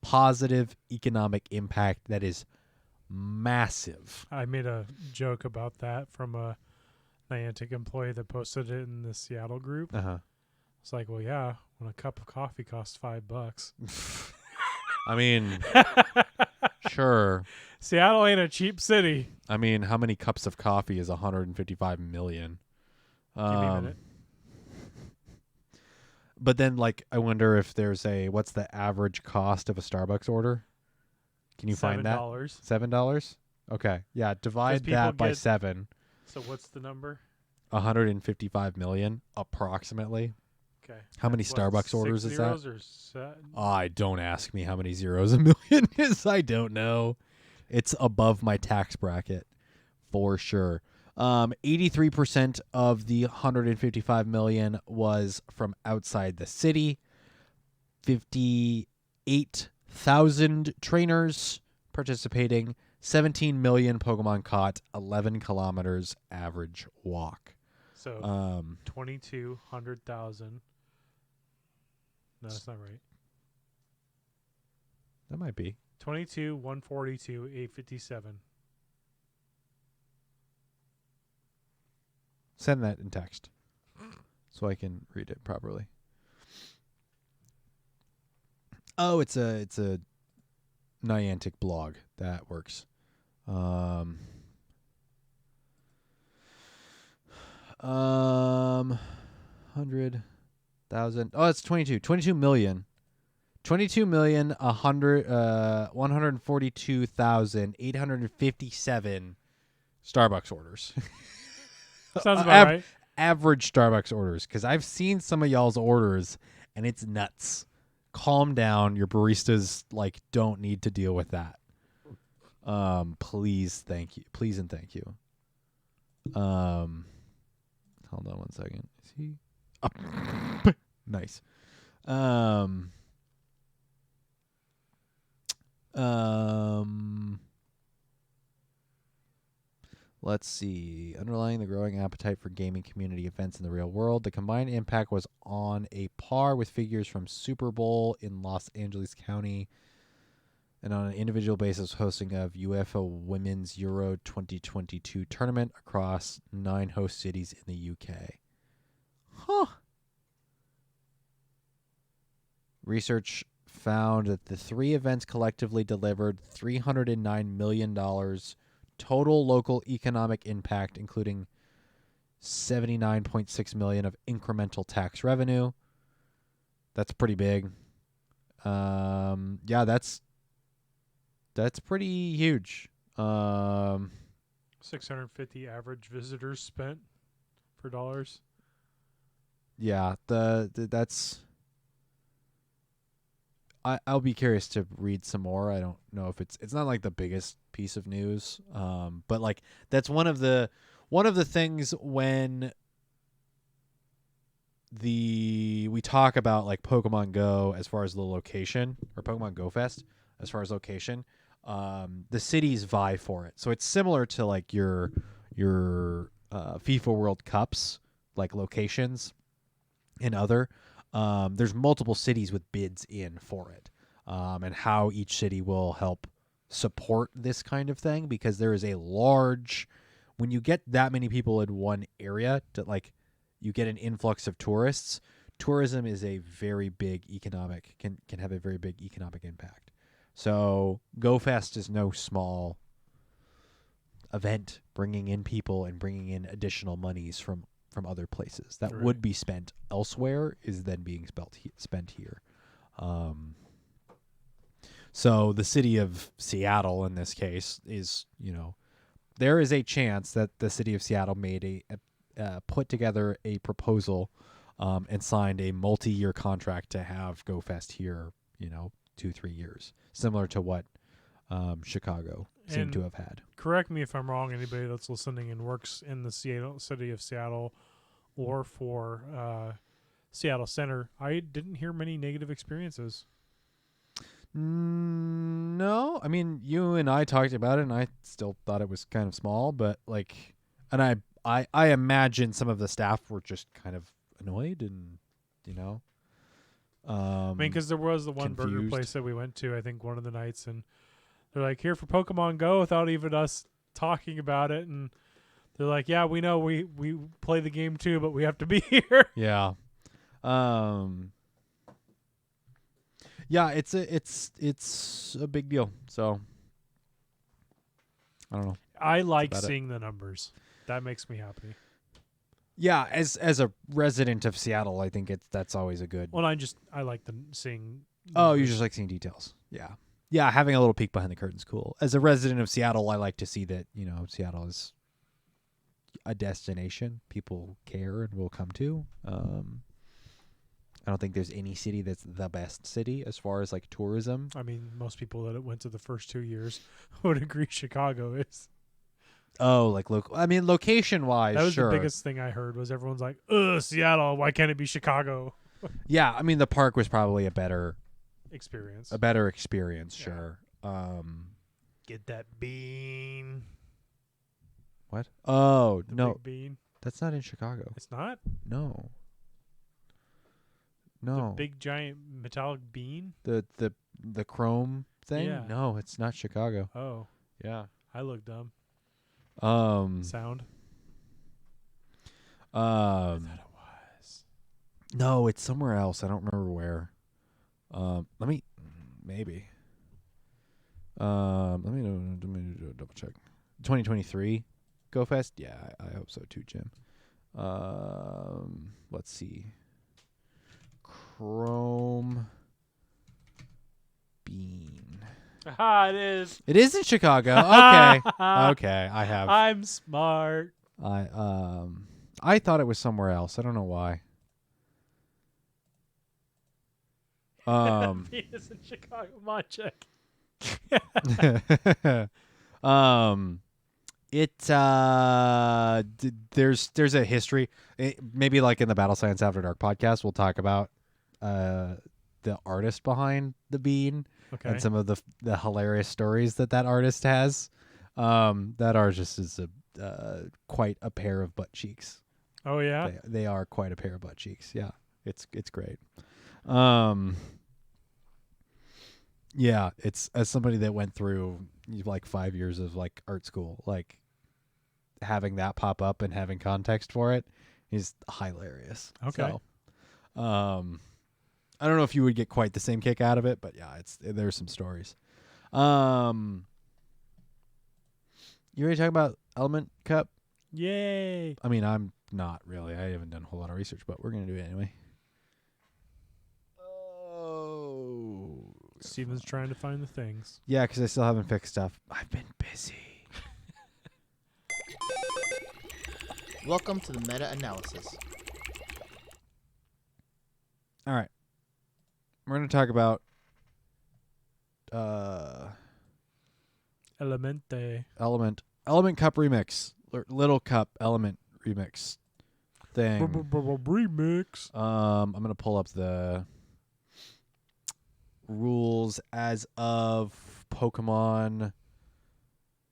positive economic impact. That is massive. I made a joke about that from a Niantic employee that posted it in the Seattle group. It's like, well, yeah, when a cup of coffee costs $5. I mean, sure. Seattle ain't a cheap city. I mean, how many cups of coffee is 155 million? Give me a minute. But then, like, I wonder if there's what's the average cost of a Starbucks order? Can you find that? $7. Okay, yeah. Divide that by 7. So what's the number? 155 million, approximately. Okay. How many Starbucks orders is that? Or Don't ask me how many zeros a million is. I don't know. It's above my tax bracket for sure. 83% of the 155 million was from outside the city. 58,000 trainers participating. 17 million Pokemon caught. 11 kilometers average walk. So 2,200,000. No, that's not right. That might be 22, 142, 857. Send that in text so I can read it properly. Oh, it's a Niantic blog that works. 100,000. Oh, it's 22 million. 142,857 Starbucks orders. Sounds about right. Average Starbucks orders, because I've seen some of y'all's orders and it's nuts. Calm down. Your baristas don't need to deal with that. Please, thank you. Please and thank you. Hold on one second. Is he? Oh. Nice. Let's see. Underlying the growing appetite for gaming community events in the real world, the combined impact was on a par with figures from Super Bowl in Los Angeles County, and on an individual basis hosting of UEFA Women's Euro 2022 tournament across 9 host cities in the UK. Huh. Research found that the 3 events collectively delivered $309 million total local economic impact, including $79.6 million of incremental tax revenue. That's pretty big. Yeah, that's pretty huge. 650 average visitors spent for dollars. Yeah, that's. I'll be curious to read some more. I don't know if it's not like the biggest piece of news, but like that's one of the things when we talk about like Pokemon Go as far as the location, or Pokemon Go Fest as far as location. The cities vie for it, so it's similar to like your FIFA World Cups, like locations and other. There's multiple cities with bids in for it, and how each city will help support this kind of thing, because there is a large, when you get that many people in one area, to like you get an influx of tourists. Tourism is a very big economic can have a very big economic impact. So GoFest is no small event, bringing in people and bringing in additional monies from other places that would be spent elsewhere is then being spent here. So the city of Seattle in this case is, there is a chance that the city of Seattle made put together a proposal and signed a multi-year contract to have GoFest here, 2-3 years, similar to what Chicago seemed to have had. Correct me if I'm wrong, anybody that's listening and works in the city of Seattle or for Seattle Center. I didn't hear many negative experiences. No, I mean, you and I talked about it, and I still thought it was kind of small, but like, and I imagine some of the staff were just kind of annoyed, and I mean, because there was the one burger place that we went to, I think one of the nights, and they're like, here for Pokemon Go, without even us talking about it, and they're like, yeah, we know we play the game too, but we have to be here. Yeah. Yeah, it's a big deal. So I don't know. I like seeing the numbers. That makes me happy. Yeah, as a resident of Seattle, I think that's always a good. Well, I like seeing. Oh, you just like seeing details. Yeah. Yeah, having a little peek behind the curtain's cool. As a resident of Seattle, I like to see that, Seattle is a destination people care and will come to. I don't think there's any city that's the best city as far as like tourism. I mean, most people that went to the first 2 years would agree Chicago is. Oh, like location-wise, that was sure. the biggest thing I heard was everyone's like, ugh, Seattle, why can't it be Chicago? Yeah, I mean, the park was probably a better experience. Sure. Get that bean. What? Oh, the no. Big bean. That's not in Chicago. It's not? No. The big giant metallic bean? The chrome thing? Yeah. No, it's not Chicago. Oh. Yeah. I look dumb. Sound? I thought it was. No, it's somewhere else. I don't remember where. Let me double check. 2023 GoFest? Yeah, I hope so too, Jim. Let's see. Chrome bean. Ah, it is. It is in Chicago. Okay. Okay, I have. I'm smart. I thought it was somewhere else. I don't know why. Bean is in Chicago. Come on, check. There's a history. Maybe like in the Battle Science After Dark podcast, we'll talk about the artist behind the bean. Okay. And some of the hilarious stories that artist has. That artist is quite a pair of butt cheeks. Oh yeah, they are quite a pair of butt cheeks. Yeah, it's great. Yeah, it's as somebody that went through like 5 years of like art school, like having that pop up and having context for it is hilarious. Okay. So, I don't know if you would get quite the same kick out of it, but yeah, there's some stories. You ready to talk about Element Cup? Yay! I mean, I'm not really. I haven't done a whole lot of research, but we're gonna do it anyway. Oh, Steven's trying to find the things. yeah, because I still haven't fixed stuff. I've been busy. Welcome to the meta-analysis. All right, we're gonna talk about Elemente. Element Cup remix, Little Cup Element remix thing. Remix. I'm gonna pull up the rules as of Pokemon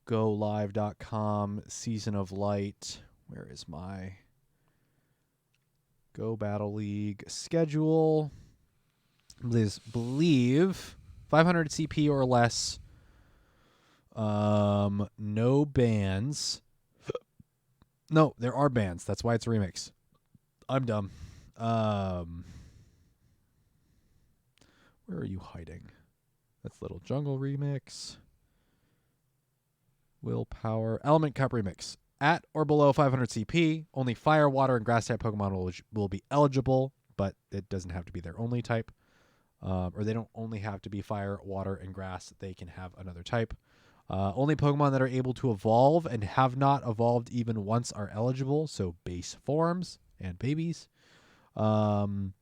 GoLive.com Season of Light. Where is my Go Battle League schedule? Believe 500 CP or less. No bans. No, there are bans. That's why it's a remix. I'm dumb. Where are you hiding? That's Little Jungle remix. Willpower. Element Cup remix. At or below 500 CP, only fire, water, and grass type Pokemon will be eligible, but it doesn't have to be their only type. Or they don't only have to be fire, water, and grass. They can have another type. Only Pokemon that are able to evolve and have not evolved even once are eligible, so base forms and babies. The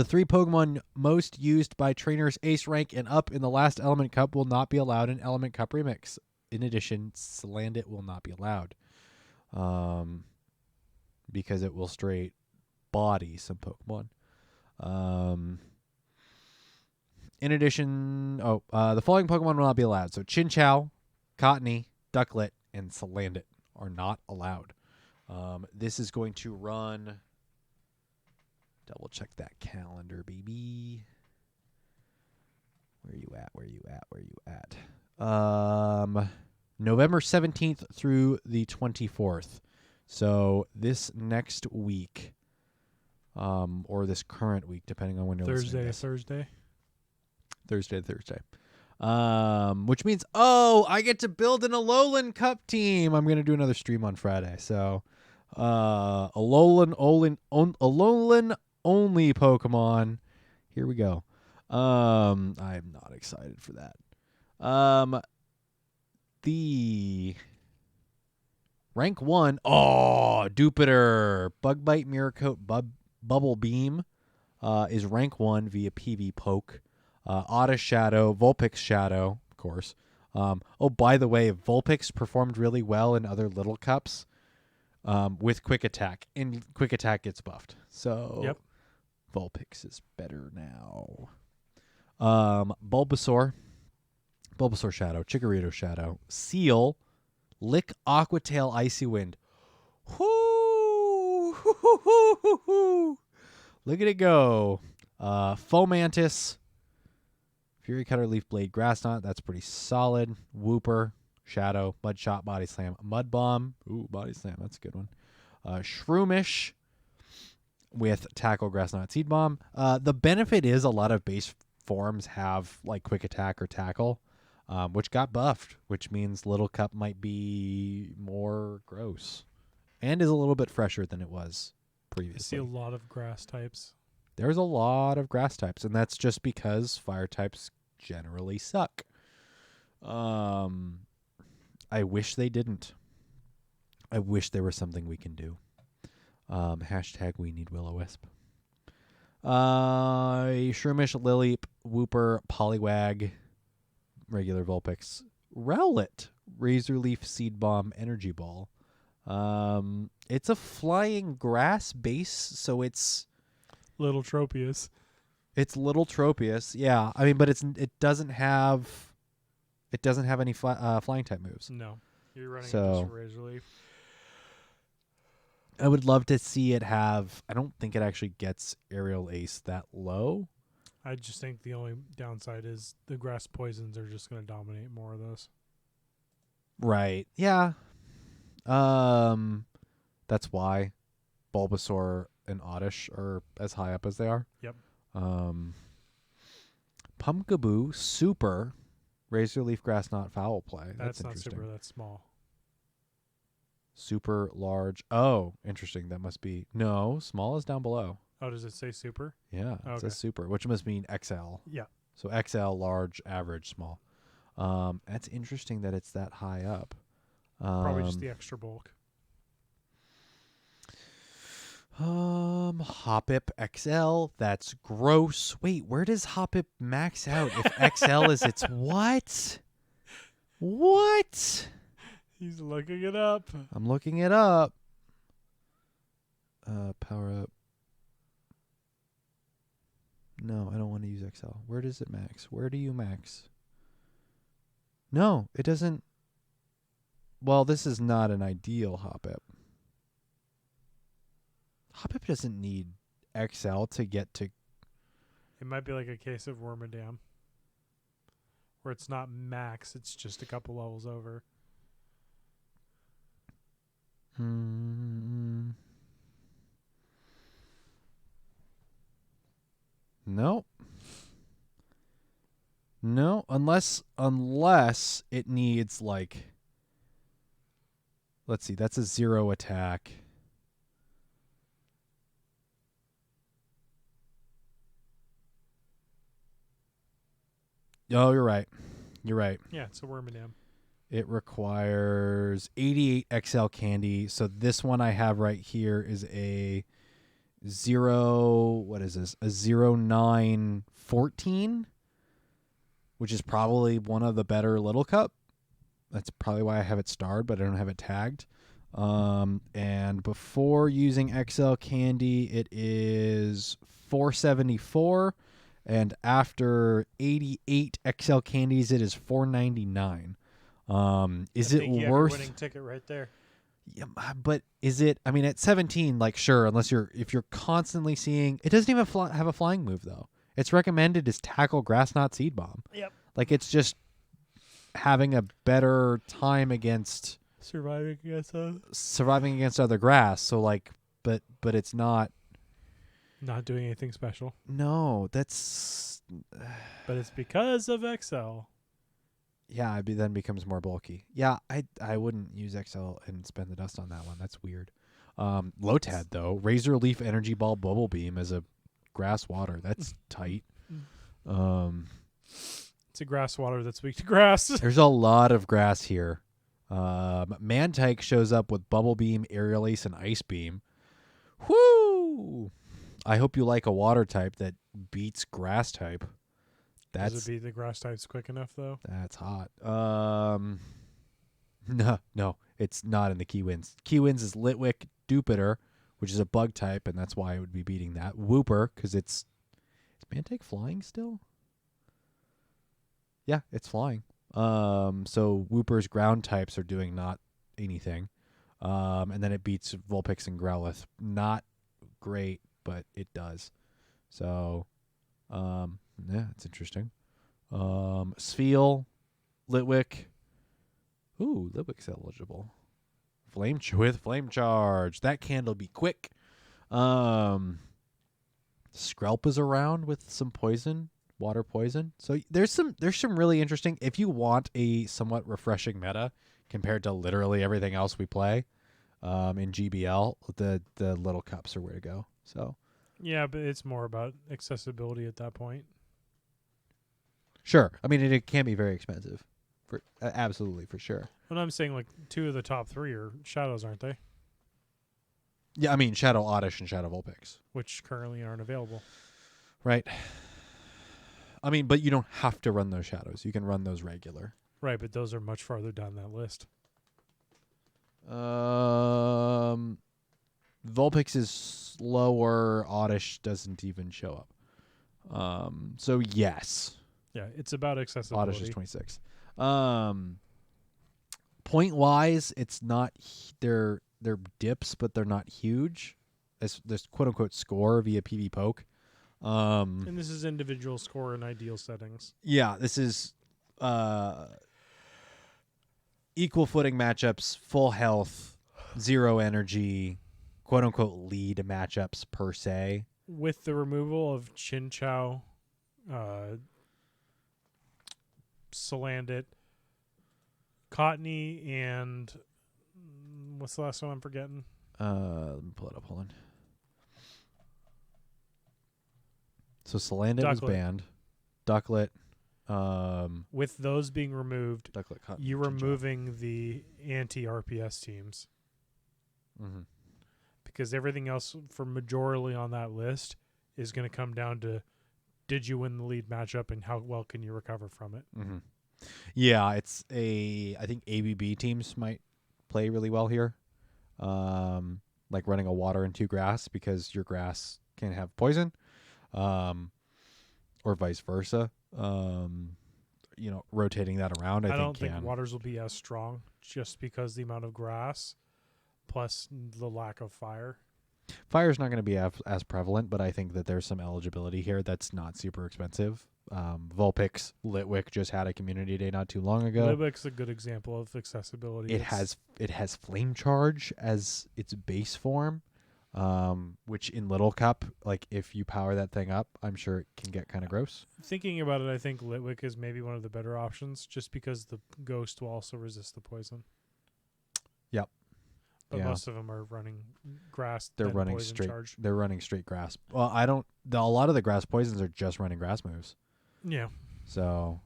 3 Pokemon most used by trainers Ace rank and up in the last Element Cup will not be allowed in Element Cup Remix. In addition, Salandit will not be allowed. Because it will straight body some Pokemon. In addition, the following Pokemon will not be allowed. So Chinchou, Cottony, Ducklet, and Salandit are not allowed. This is going to run... Double check that calendar, baby. Where you at? November 17th through the 24th. So this next week, or this current week, depending on when you're listening to this. Thursday. Which means, I get to build an Alolan Cup team. I'm going to do another stream on Friday. So, Alolan only Pokemon. Here we go. I'm not excited for that. The rank 1. Oh, Jupiter. Bug Bite, Mirror Coat, Bubble Beam is rank 1 via PV Poke. Oddish Shadow, Vulpix Shadow, of course. By the way, Vulpix performed really well in other Little Cups with Quick Attack, and Quick Attack gets buffed. So Yep. Vulpix is better now. Bulbasaur Shadow, Chikorito Shadow, Seal, Lick Aquatail Icy Wind. Whoo! Look at it go. Fomantis, Fury Cutter, Leaf Blade, Grass Knot. That's pretty solid. Wooper, Shadow, Mud Shot, Body Slam, Mud Bomb. Ooh, Body Slam. That's a good one. Shroomish with Tackle, Grass Knot, Seed Bomb. The benefit is a lot of base forms have like Quick Attack or Tackle, which got buffed, which means Little Cup might be more gross and is a little bit fresher than it was previously. I see a lot of grass types. There's a lot of grass types, and that's just because fire types generally suck. I wish they didn't. I wish there was something we can do. Hashtag we need Will-O-Wisp. Shroomish, Lilip, Wooper, Poliwag, regular Vulpix, Rowlet, Razor Leaf, Seed Bomb, Energy Ball. It's a flying grass base, so it's Little Tropius. It's Little Tropius, yeah. I mean, but it doesn't have any flying type moves. No, you're running So- just Razor Leaf. I would love to see it have. I don't think it actually gets Aerial Ace that low. I just think the only downside is the grass poisons are just going to dominate more of those. Right. Yeah. That's why Bulbasaur and Oddish are as high up as they are. Yep. Pumpkaboo Super Razor Leaf Grass Knot Foul Play. That's not interesting. super. That's small. Super large. Oh, interesting. That must be no. Small is down below. Oh, does it say super? Yeah, it says super, which must mean XL. Yeah. So XL, large, average, small. That's interesting that it's that high up. Probably just the extra bulk. Hoppip XL. That's gross. Wait, where does Hoppip max out if XL is its what? What? He's looking it up. I'm looking it up. Power up. No, I don't want to use XL. Where does it max? Where do you max? No, it doesn't. Well, this is not an ideal Hoppip. Hoppip doesn't need XL to get to. It might be like a case of Wormadam, where it's not max, it's just a couple levels over. No. No, unless it needs like. Let's see, that's a 0 attack. Oh, you're right. You're right. Yeah, it's a Wormadam. It requires 88 XL candy. So this one I have right here is a 0. What is this? A 0914, which is probably one of the better Little Cup. That's probably why I have it starred, but I don't have it tagged. And before using XL candy, it is 474. And after 88 XL candies, it is 499. Is it worth? Winning ticket right there. Yeah, but is it? I mean, at 17, like sure, if you're constantly seeing, it doesn't even have a flying move though. It's recommended as Tackle, Grass Knot, Seed Bomb. Yep. Like it's just having a better time against surviving against other grass. So like, but it's not doing anything special. No, that's. But it's because of XL. Yeah, it then becomes more bulky. Yeah, I wouldn't use XL and spend the dust on that one. That's weird. Lotad though, Razor Leaf Energy Ball Bubble Beam as a grass water. That's tight. It's a grass water that's weak to grass. There's a lot of grass here. Mantike shows up with Bubble Beam, Aerial Ace, and Ice Beam. Whoo! I hope you like a water type that beats grass type. Does it beat the grass types quick enough though? That's hot. No, it's not in the Keywinds. Keywinds is Litwick Dupitor, which is a bug type, and that's why it would be beating that. Wooper, because is Mantike flying still? Yeah, it's flying. So Wooper's ground types are doing not anything. And then it beats Vulpix and Growlithe. Not great, but it does. So, yeah, it's interesting. Spheal, Litwick. Ooh, Litwick's eligible. Flame Charge. That can'll be quick. Skrelp is around with some poison, water poison. So there's some really interesting. If you want a somewhat refreshing meta compared to literally everything else we play, in GBL, the little cups are where to go. So yeah, but it's more about accessibility at that point. Sure, I mean it can be very expensive, for absolutely for sure. But I'm saying like 2 of the top 3 are shadows, aren't they? Yeah, I mean Shadow Oddish and Shadow Vulpix, which currently aren't available. Right. I mean, but you don't have to run those shadows. You can run those regular. Right, but those are much farther down that list. Vulpix is slower. Oddish doesn't even show up. So yes. Yeah, it's about accessibility. Oddish is 26. Point wise, it's not. They're dips, but they're not huge. There's quote unquote score via PV Poke. And this is individual score in ideal settings. Yeah, this is equal footing matchups, full health, 0 energy, quote unquote lead matchups per se. with the removal of Chinchou, Salandit, Cottony, and what's the last one I'm forgetting? Let me pull it up. Hold on. So Salandit was Ducklet. banned. Ducklet. With those being removed, Ducklet. you're removing the anti-RPS teams. Mm-hmm. Because everything else for majorly on that list is going to come down to did you win the lead matchup and how well can you recover from it. Mm-hmm. Yeah, I think ABB teams might play really well here. Like running a water and 2 grass because your grass can have poison. Or vice versa. Rotating that around, I don't think think waters will be as strong just because the amount of grass plus the lack of fire. Fire's not going to be as prevalent, but I think that there's some eligibility here that's not super expensive. Vulpix, Litwick just had a community day not too long ago. Litwick's a good example of accessibility. It has Flame Charge as its base form, which in Little Cup, like if you power that thing up, I'm sure it can get kind of gross. Thinking about it, I think Litwick is maybe one of the better options just because the ghost will also resist the poison. Yep. But Yeah. most of them are running grass. They're then running poison straight. charge. They're running straight grass. Well, a lot of the grass poisons are just running grass moves. Yeah. So,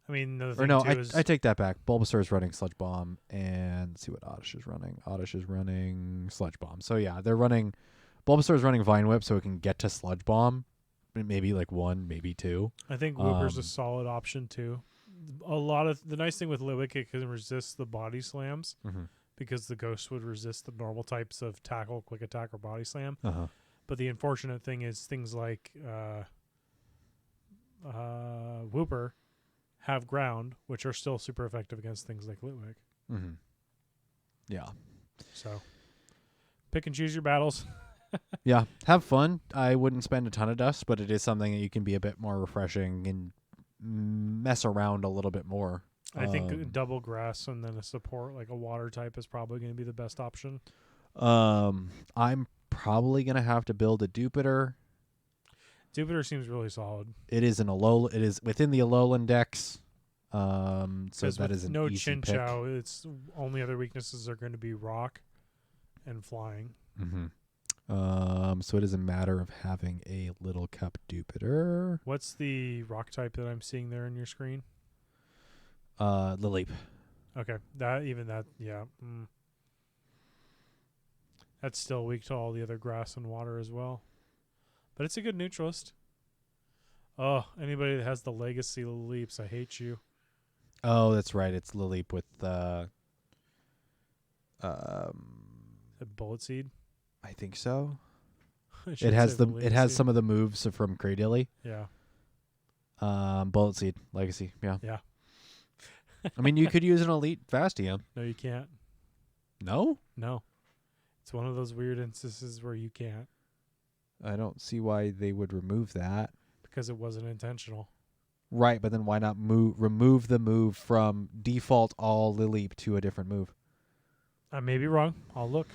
I mean, the or thing no, too is I take that back. Bulbasaur is running Sludge Bomb, and let's see what Oddish is running. Oddish is running Sludge Bomb. So yeah, they're running. Bulbasaur is running Vine Whip, so it can get to Sludge Bomb. Maybe like 1, maybe 2. I think Wooper's a solid option too. A lot of the nice thing with Litwick, it can resist the body slams Mm-hmm. because the ghost would resist the normal types of tackle, quick attack, or body slam. Uh huh. But the unfortunate thing is things like Wooper have ground, which are still super effective against things like Litwick. Mm-hmm. Yeah. So pick and choose your battles. Yeah. Have fun. I wouldn't spend a ton of dust, but it is something that you can be a bit more refreshing and mess around a little bit more. I think double grass and then a support like a water type is probably going to be the best option. I'm probably gonna have to build a Jupiter. Jupiter seems really solid. It is It is within the Alolan Dex. So that is an no easy pick. Chinchou. Its only other weaknesses are going to be rock and flying. Mm-hmm. So it is a matter of having a Little Cup Jupiter. What's the rock type that I'm seeing there on your screen? Lileep. Okay, yeah. That's still weak to all the other grass and water as well. But it's a good neutralist. Oh, anybody that has the legacy leaps, I hate you. Oh, that's right. It's Lileep with A bullet seed. I think so. I It should has say it has legacy. some of the moves from Cradilly. Yeah. Bullet Seed, Legacy, yeah. Yeah. I mean, you could use an Elite Fastium. No, you can't. No? No. It's one of those weird instances where you can't I don't see why they would remove that. because it wasn't intentional. Right, but then why not remove the move from default all Lileep to a different move? I may be wrong. I'll look.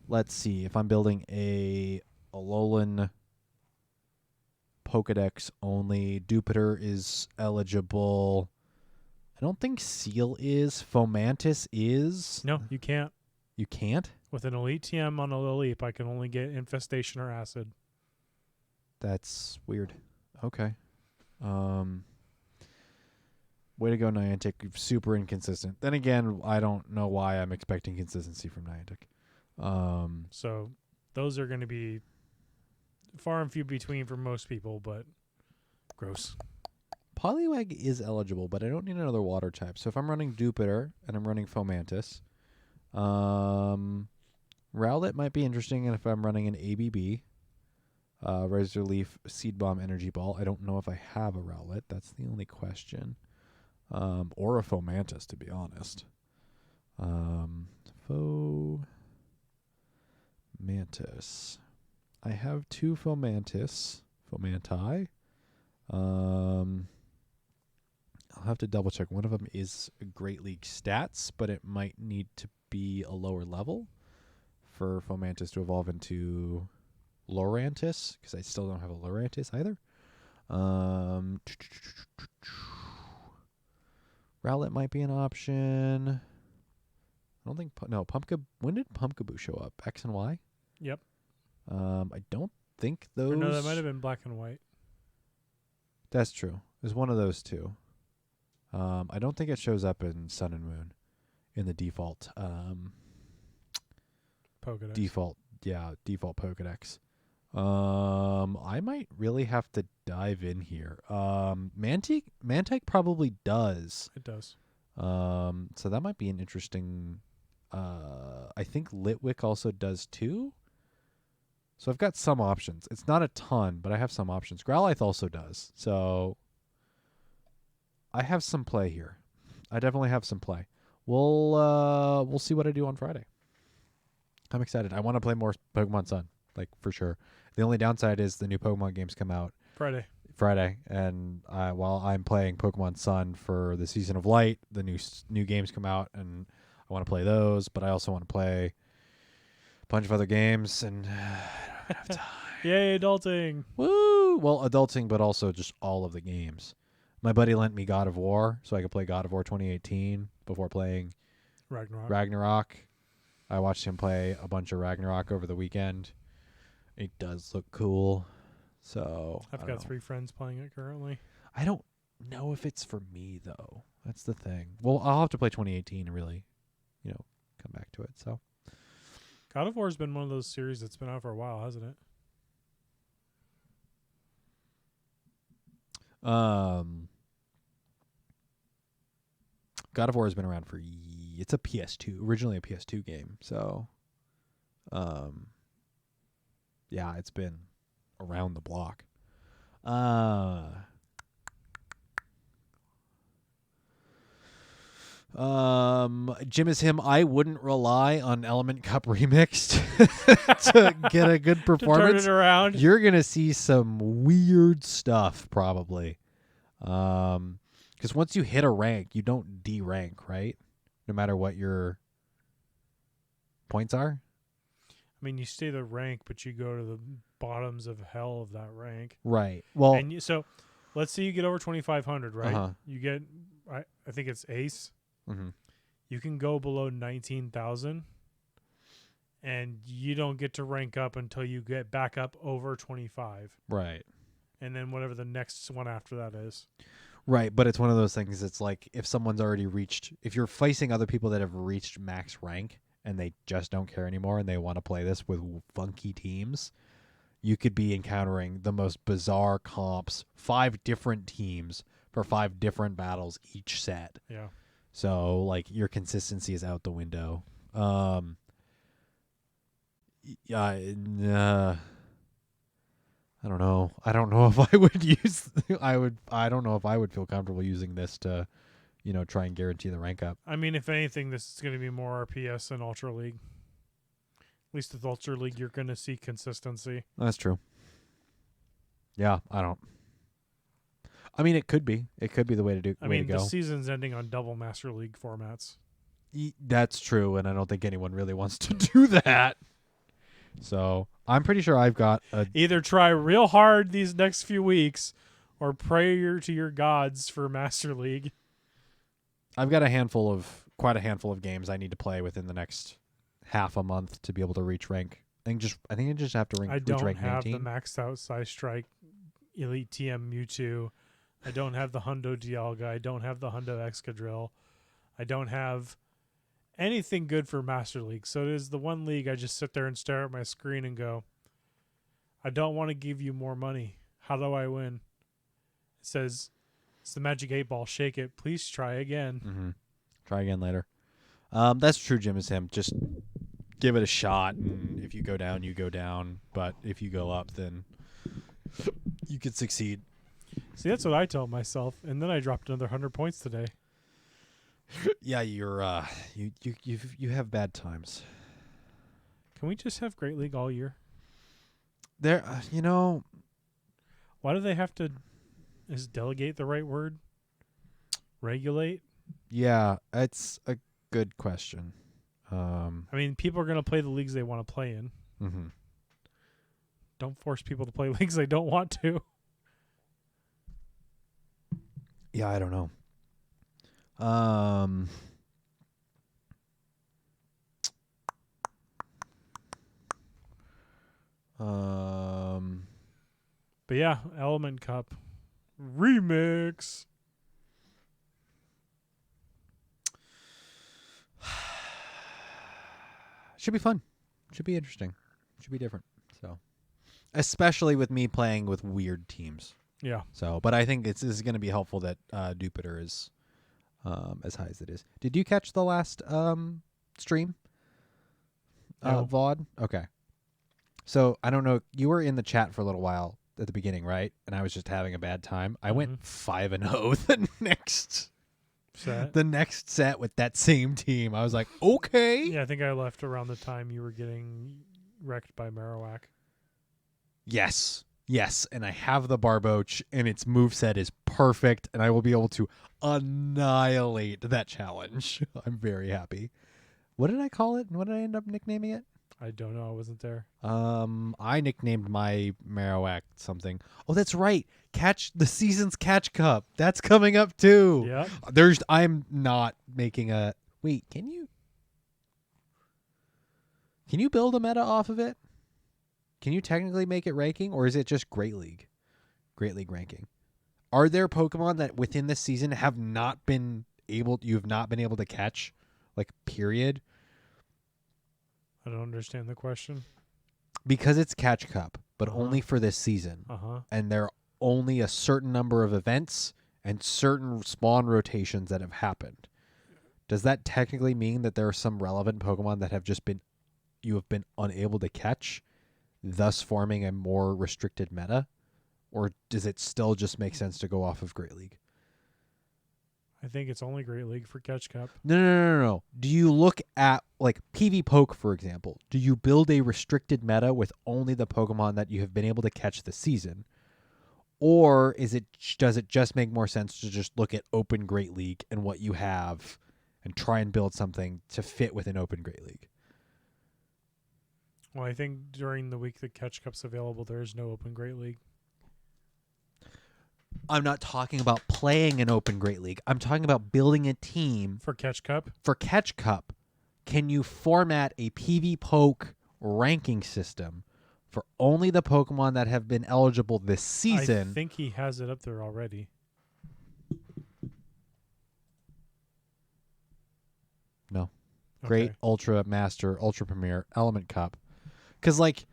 Let's see. If I'm building a Alolan Pokedex only, Jupiter is eligible. I don't think Seal is. Fomantis is. No, you can't. You can't? With an Elite TM on a Leap, I can only get Infestation or Acid. That's weird. Okay. Way to go, Niantic. Super inconsistent. Then again, I don't know why I'm expecting consistency from Niantic. So those are going to be far and few between for most people, but gross. Poliwag is eligible, but I don't need another water type. So if I'm running Jupiter and I'm running Fomantis, Rowlet might be interesting. And if I'm running an ABB, Razor Leaf, Seed Bomb, Energy Ball, I don't know if I have a Rowlet. That's the only question. Or a Fomantis, to be honest. Fomantis. I have 2 Fomantis. Fomanti. I'll have to double check. One of them is Great League stats, but it might need to be a lower level. for Fomantis to evolve into Lurantis, because I still don't have a Lurantis either. Rowlet might be an option. I don't think... when did Pumpkaboo show up? X and Y? Yep. I don't think those... Or no, that might have been black and white. That's true. It was one of those two. I don't think it shows up in Sun and Moon in the default... Pokedex. Default Pokedex. I might really have to dive in here. Mantike probably does. It does. So that might be an interesting... I think Litwick also does too. So I've got some options. It's not a ton, but I have some options. Growlithe also does. So I have some play here. I definitely have some play. We'll see what I do on Friday. I'm excited. I want to play more Pokemon Sun, like for sure. The only downside is the new Pokemon games come out Friday, and while I'm playing Pokemon Sun for the Season of Light, the new games come out, and I want to play those, but I also want to play a bunch of other games, and I don't have time. Yay, adulting! Woo! Well, adulting, but also just all of the games. My buddy lent me God of War, so I could play God of War 2018 before playing Ragnarok. I watched him play a bunch of Ragnarok over the weekend. It does look cool. So I've got 3 friends playing it currently. I don't know if it's for me though. That's the thing. Well, I'll have to play 2018 and really, come back to it. So God of War has been one of those series that's been out for a while, hasn't it? God of War has been around for it's a PS2, originally a PS2 game. So yeah, it's been around the block. Jim is him. I wouldn't rely on Element Cup Remixed to get a good performance. To turn it around. You're gonna see some weird stuff probably. Because once you hit a rank, you don't de-rank, right? No matter what your points are. I mean, you stay the rank, but you go to the bottoms of hell of that rank. Right. Well, and so let's say you get over 2,500, right? Uh-huh. You get, I think it's Ace. Mm-hmm. You can go below 19,000, and you don't get to rank up until you get back up over 25. Right. And then whatever the next one after that is. Right, but it's one of those things. It's like if someone's already reached, if you're facing other people that have reached max rank and they just don't care anymore and they want to play this with funky teams, you could be encountering the most bizarre comps, 5 different teams for 5 different battles each set. Yeah. So like your consistency is out the window. I don't know. I don't know if I would use. I don't know if I would feel comfortable using this to, try and guarantee the rank up. I mean, if anything, this is going to be more RPS than Ultra League. At least with Ultra League, you're going to see consistency. That's true. Yeah, I don't. I mean, it could be. It could be the way to do. I mean, the season's ending on double Master League formats. That's true, and I don't think anyone really wants to do that. So I'm pretty sure I've got either try real hard these next few weeks, or pray to your gods for Master League. I've got quite a handful of games I need to play within the next half a month to be able to reach rank. I think I just have to reach rank 19. I don't have the maxed out Size Strike Elite TM Mewtwo. I don't have the Hundo Dialga. I don't have the Hundo Excadrill. I don't have anything good for Master League. So it is the one league I just sit there and stare at my screen and go, I don't want to give you more money. How do I win? It says, it's the Magic 8 Ball. Shake it. Please try again. Mm-hmm. Try again later. That's true, Jim is him. Just give it a shot. And if you go down, you go down. But if you go up, then you could succeed. See, that's what I tell myself. And then I dropped another 100 points today. Yeah, you're you have bad times. Can we just have Great League all year? There, why do they have to? Is delegate the right word? Regulate? Yeah, it's a good question. I mean, people are going to play the leagues they want to play in. Mm-hmm. Don't force people to play leagues they don't want to. Yeah, I don't know. But yeah, Element Cup remix. Should be fun. Should be interesting. Should be different. So, especially with me playing with weird teams. Yeah. So, but I think this is going to be helpful that Jupiter is as high as it is. Did you catch the last stream? No. VOD? Okay. So, I don't know. You were in the chat for a little while at the beginning, right? And I was just having a bad time. I went 5-0 the next set with that same team. I was like, okay. Yeah, I think I left around the time you were getting wrecked by Marowak. Yes. Yes. And I have the Barboach, and its moveset is perfect, and I will be able to annihilate that challenge. I'm very happy. What did I call it? And what did I end up nicknaming it? I don't know. I wasn't there. I nicknamed my Marowak something. Oh, that's right. The season's Catch Cup. That's coming up too. Yeah. I'm not making a wait. Can you build a meta off of it? Can you technically make it ranking, or is it just Great League ranking? Are there Pokemon that within this season you have not been able to catch, like period? I don't understand the question. Because it's Catch Cup, but only for this season. And there are only a certain number of events and certain spawn rotations that have happened. Does that technically mean that there are some relevant Pokemon that you have been unable to catch, thus forming a more restricted meta? Or does it still just make sense to go off of Great League? I think it's only Great League for Catch Cup. No. Do you look at, like, PV Poke, for example? Do you build a restricted meta with only the Pokemon that you have been able to catch this season? Or does it just make more sense to just look at Open Great League and what you have and try and build something to fit within Open Great League? Well, I think during the week that Catch Cup's available, there is no Open Great League. I'm not talking about playing an Open Great League. I'm talking about building a team. For Catch Cup? For Catch Cup, can you format a PV Poke ranking system for only the Pokemon that have been eligible this season? I think he has it up there already. No. Okay. Great, Ultra, Master, Ultra Premier, Element Cup. Because, like,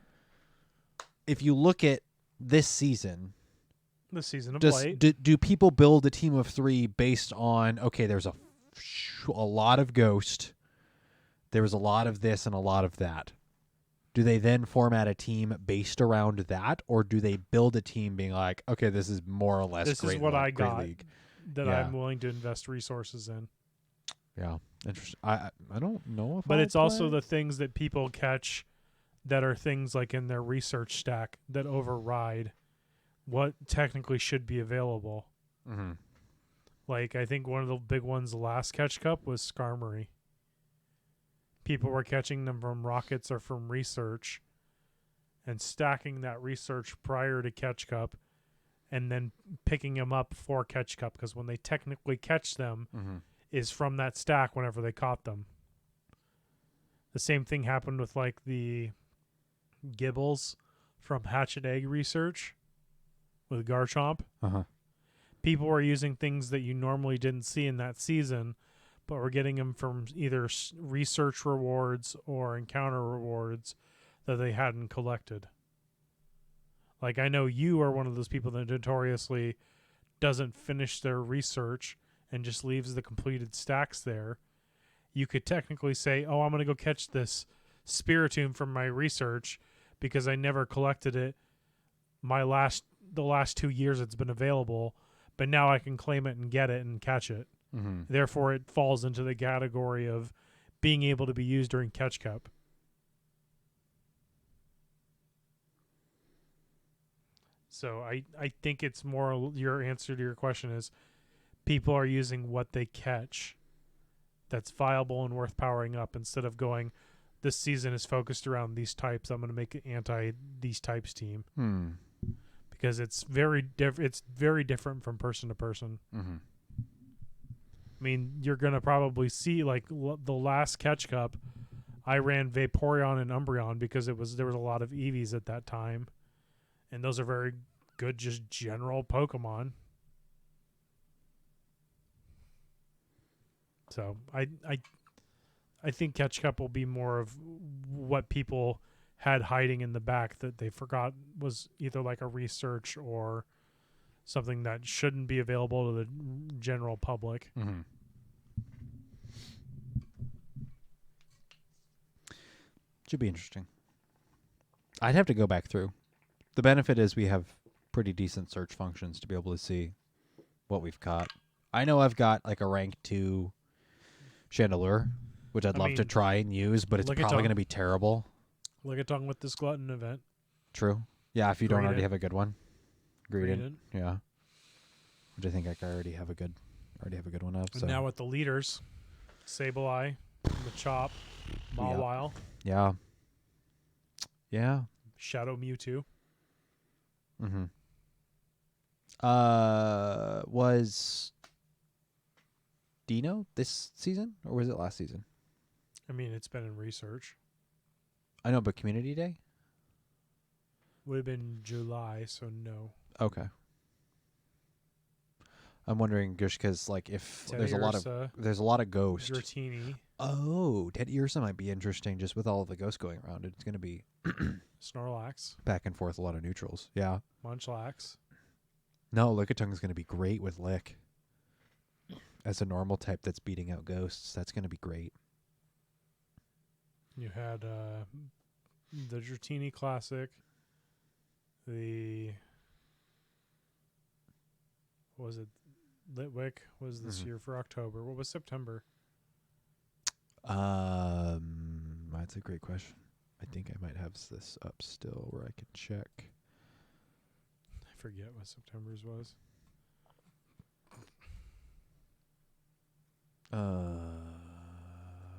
if you look at this season... The season of Blight. Do people build a team of 3 based on, okay, there's a lot of Ghost, there was a lot of this and a lot of that. Do they then format a team based around that, or do they build a team being like, okay, this is more or less this is what I got League that I'm willing to invest resources in. Yeah, interesting. I don't know if But it's also play. the things that people catch that are things like in their research stack that override what technically should be available. Mm-hmm. Like, I think one of the big ones the last Catch Cup was Skarmory. People were catching them from rockets or from research and stacking that research prior to Catch Cup and then picking them up for Catch Cup, because when they technically catch them is from that stack whenever they caught them. The same thing happened with, like, the Gibbles from Hatchet Egg research with Garchomp. People were using things that you normally didn't see in that season, but were getting them from either research rewards or encounter rewards that they hadn't collected. Like, I know you are one of those people that notoriously doesn't finish their research and just leaves the completed stacks there. You could technically say, oh, I'm going to go catch this Spiritomb from my research because I never collected it the last 2 years it's been available, but now I can claim it and get it and catch it. Therefore, it falls into the category of being able to be used during Catch Cup. So I think it's more, your answer to your question is people are using what they catch that's viable and worth powering up instead of going, this season is focused around these types. I'm going to make an anti these types team because it's very different from person to person. Mm-hmm. I mean, you're going to probably see like the last Catch Cup, I ran Vaporeon and Umbreon because there was a lot of Eevees at that time, and those are very good just general Pokemon. So I think Catch Cup will be more of what people had hiding in the back that they forgot was either like a research or something that shouldn't be available to the general public. Mm-hmm. Should be interesting. I'd have to go back through. The benefit is we have pretty decent search functions to be able to see what we've got. I know I've got like a rank 2 Chandelure, which I'd love to try and use, but it's probably going to be terrible. Look at talking with this Glutton event. True. Yeah, if you don't already have a good one. Greedent. Yeah. Which I think I already have a good one of. And so. now with the leaders, Sableye, Machop, Mawile. Yeah. Yeah. Shadow Mewtwo. Mm-hmm. Was Dino this season or was it last season? I mean, it's been in research. I know, but Community Day? Would have been July, so no. Okay. I'm wondering just because, like, if there's a lot of ghost. Dratini. Oh, Teddy Ursa might be interesting just with all of the ghosts going around. It's going to be Snorlax. back and forth, a lot of neutrals. Yeah. Munchlax. No, Lickitung is going to be great with Lick. As a normal type that's beating out ghosts, that's going to be great. You had the Dratini Classic. What was it? Litwick was this year for October. What was September? That's a great question. I think I might have this up still where I can check. I forget what September's was.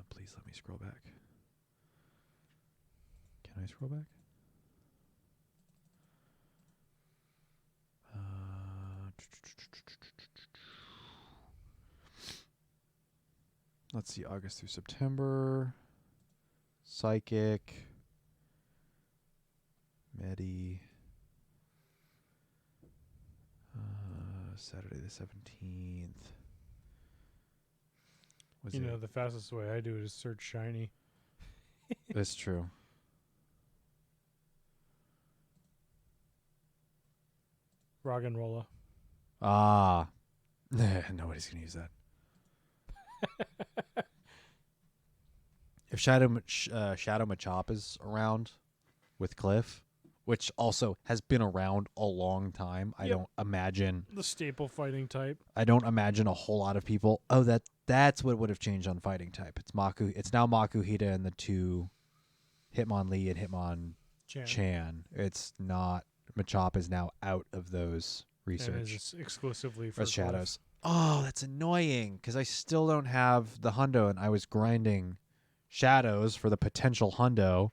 Please let me scroll back. Can I scroll back? Let's see, August through September. Psychic. Medi. Saturday the 17th. You know, the fastest way I do it is search shiny. That's true. Roggenrola. Ah. Nobody's going to use that. If Shadow Machop is around with Cliff, which also has been around a long time, I don't imagine the staple fighting type. I don't imagine a whole lot of people. Oh, that's what would have changed on fighting type. It's Maku. It's now Makuhita and the two Hitmonlee and Hitmonchan. It's not. Machop is now out of those research. And is exclusively for Shadows. Oh, that's annoying because I still don't have the Hundo, and I was grinding Shadows for the potential Hundo.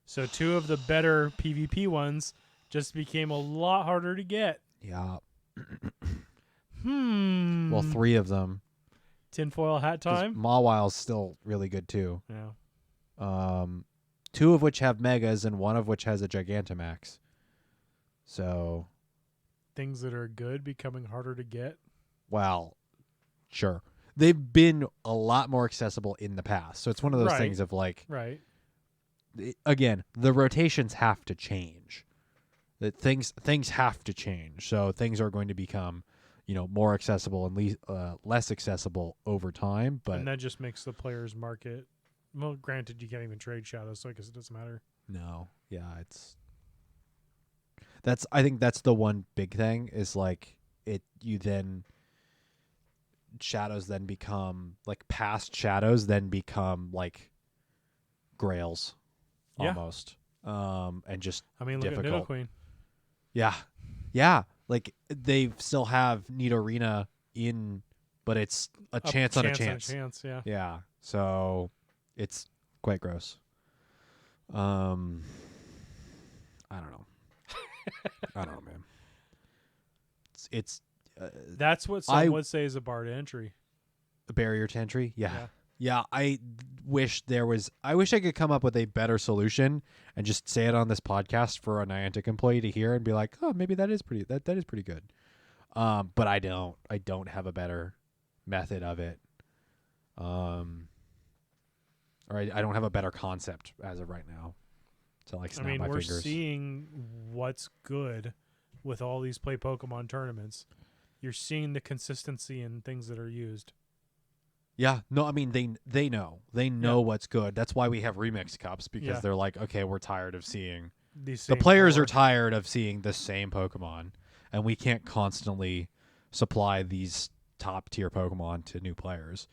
So 2 of the better PvP ones just became a lot harder to get. Yeah. Hmm. Well, 3 of them. Tinfoil hat time. Mawile's still really good too. Yeah. 2 of which have Megas and 1 of which has a Gigantamax. So. Things that are good becoming harder to get. Well, sure. They've been a lot more accessible in the past. So it's one of those things of like. Right. Again, the rotations have to change. That things have to change. So things are going to become, more accessible and less accessible over time. But and that just makes the player's market. Well, granted, you can't even trade Shadows, so I guess it doesn't matter. No, yeah, I think that's the one big thing is like Shadows then become like past Shadows then become like Grails. Almost. And just look difficult. at Nidoqueen. Yeah. Yeah. Like they still have Nidorina in but it's a chance on a chance. On a chance, yeah. Yeah. So it's quite gross. I don't know. I don't know, man. It's That's what some would say is a bar to entry. A barrier to entry. Yeah. Yeah, I wish I could come up with a better solution and just say it on this podcast for a Niantic employee to hear and be like, "Oh, maybe that is pretty good." But I don't have a better method of it. Or I don't have a better concept as of right now to like snap my fingers. We're seeing what's good with all these Play Pokemon tournaments. You're seeing the consistency in things that are used. Yeah, no, I mean they know what's good. That's why we have remix cups, because they're like, okay, we're tired of seeing the players are tired of seeing the same Pokemon, and we can't constantly supply these top tier Pokemon to new players,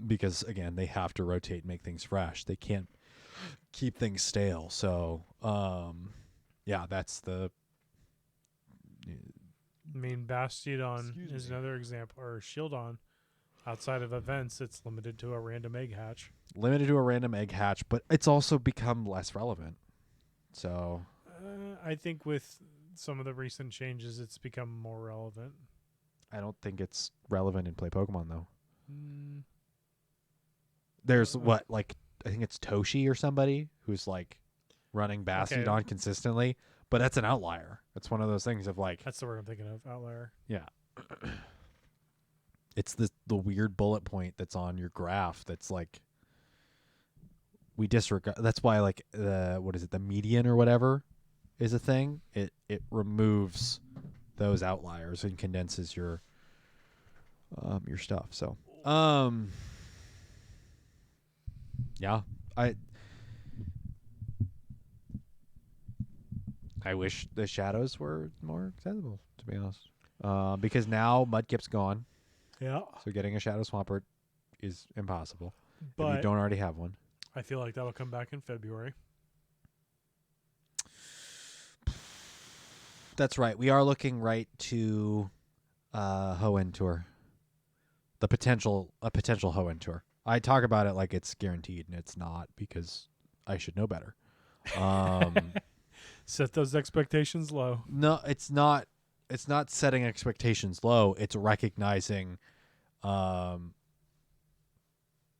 because again they have to rotate and make things fresh. They can't keep things stale. So that's the. I mean, Bastiodon is another example, or Shieldon. Outside of events, it's limited to a random egg hatch. But it's also become less relevant. So I think with some of the recent changes, it's become more relevant. I don't think it's relevant in Play Pokemon, though. There's I think it's Toshi or somebody who's like running Bastiodon consistently, but that's an outlier. It's one of those things of like... That's the word I'm thinking of, outlier. Yeah. It's the weird bullet point that's on your graph that's like we disregard. That's why like the median or whatever is a thing. It removes those outliers and condenses your stuff. So yeah, I wish the shadows were more accessible, to be honest, because now Mudkip's gone. Yeah. So getting a Shadow Swampert is impossible but if you don't already have one. I feel like that'll come back in February. That's right. We are looking right to Hoenn Tour. A potential Hoenn Tour. I talk about it like it's guaranteed, and it's not, because I should know better. Set those expectations low. No, it's not. It's not setting expectations low. It's recognizing,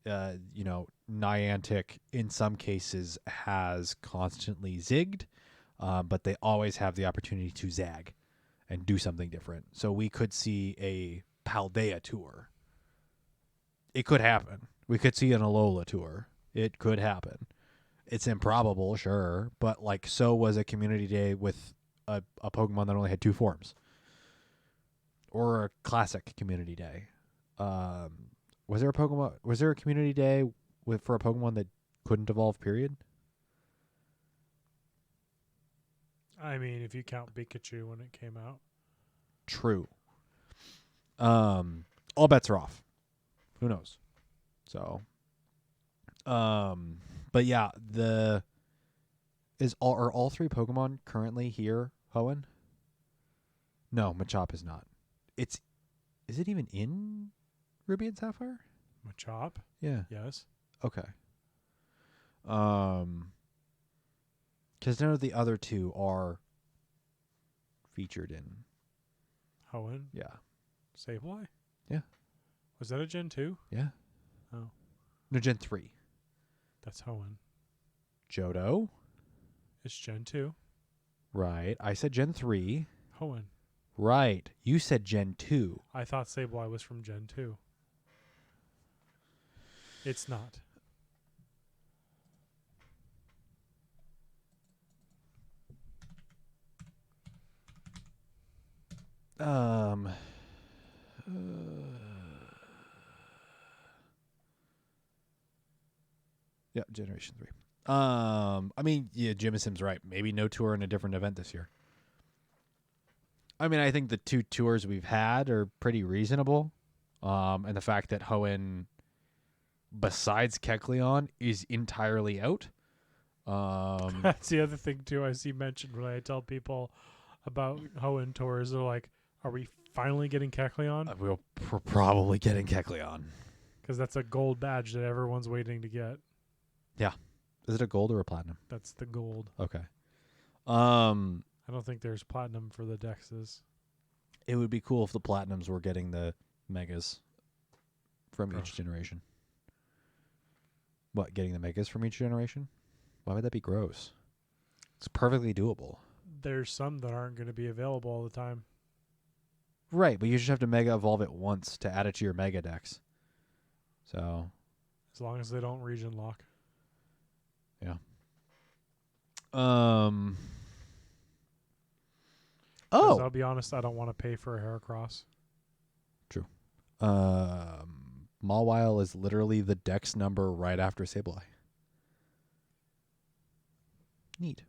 Niantic in some cases has constantly zigged, but they always have the opportunity to zag and do something different. So we could see a Paldea tour. It could happen. We could see an Alola tour. It could happen. It's improbable, sure, but like so was a community day with a Pokemon that only had 2 forms, or a classic community day. Was there a community day for a Pokemon that couldn't evolve, period? I mean, if you count Pikachu when it came out. True. All bets are off. Who knows? So but yeah, are all 3 Pokemon currently here, Hoenn? No, Machop is not. Is it even in Ruby and Sapphire? Machop? Yeah. Yes. Okay. Because none of the other 2 are featured in Hoenn? Yeah. Sableye? Yeah. Was that a Gen 2? Yeah. Oh. No, Gen 3. That's Hoenn. Johto? It's Gen 2. Right. I said Gen 3. Hoenn. Right. You said Gen 2. I thought Sableye was from Gen 2. It's not. Yeah, Generation 3. I mean, yeah, Jimisim's right. Maybe no tour in a different event this year. I mean, I think the 2 tours we've had are pretty reasonable. And the fact that Hoenn, besides Kecleon, is entirely out. That's the other thing, too, I see mentioned when I tell people about Hoenn tours. They're like, are we finally getting Kecleon? We're probably getting Kecleon. Because that's a gold badge that everyone's waiting to get. Is it a gold or a platinum? That's the gold. Okay. I don't think there's platinum for the Dexes. It would be cool if the platinums were getting the megas from Gross. each generation. What, getting the megas from each generation? Why would that be gross? It's perfectly doable. There's some that aren't going to be available all the time. Right, but you just have to mega evolve it once to add it to your mega dex. So, As long as they don't region lock. yeah. 'Cause Oh. I'll be honest, I don't want to pay for a Heracross. Mawile is literally the dex number right after Sableye. Neat.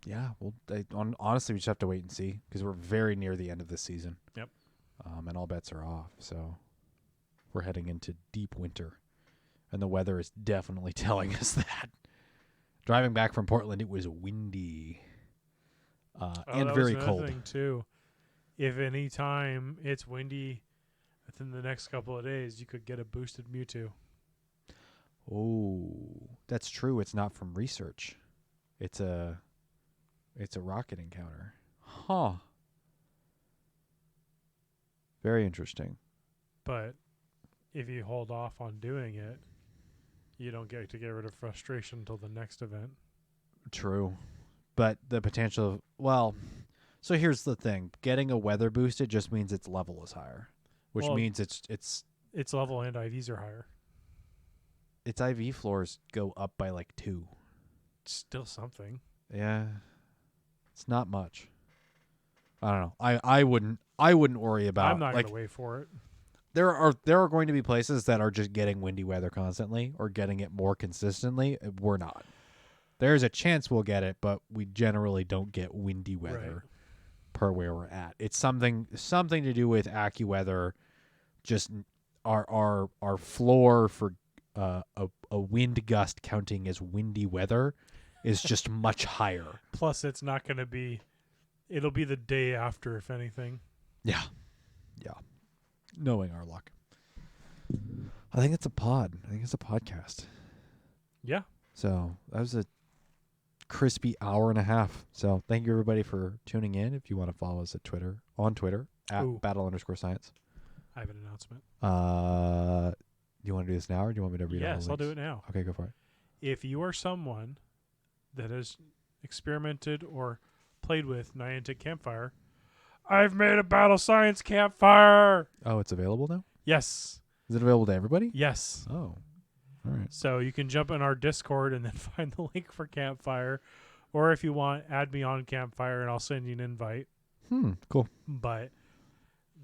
Yeah, well, honestly, we just have to wait and see because we're very near the end of this season. Yep. And all bets are off, so we're heading into deep winter, and the weather is definitely telling us that. Driving back from Portland, it was windy and that very was another cold. thing too. If any time it's windy within the next couple of days, you could get a boosted Mewtwo. Oh, that's true. It's not from research. It's a rocket encounter. Huh. Very interesting. But if you hold off on doing it, you don't get to get rid of frustration until the next event. True. But the potential of, well, so here's the thing. Getting a weather boosted just means its level is higher, which Well, means its Its level and IVs are higher. IV floors go up by like 2. It's still something. Yeah. It's not much. I don't know. I wouldn't worry about, I'm not like, going to wait for it. there are going to be places that are just getting windy weather constantly or getting it more consistently. We're not. There's a chance we'll get it, but we generally don't get windy weather per where we're at. It's something to do with AccuWeather. Just our floor for a wind gust counting as windy weather is just much higher. Plus, it's not going to be. It'll be the day after, if anything. Yeah. Knowing our luck. I think it's a pod. I think it's a podcast. Yeah. So that was a crispy hour and a half. So thank you everybody for tuning in. If you want to follow us on Twitter at Ooh. battle_science. I have an announcement. Do you want to do this now or do you want me to read all the Yes, I'll do links? it now. Okay, go for it. If you are someone that has experimented or played with Niantic Campfire, I've made a Battle Science Campfire. Oh, it's available now? Yes. Is it available to everybody? Yes. Oh. All right. So you can jump in our Discord and then find the link for Campfire. Or if you want, add me on Campfire and I'll send you an invite. Cool. But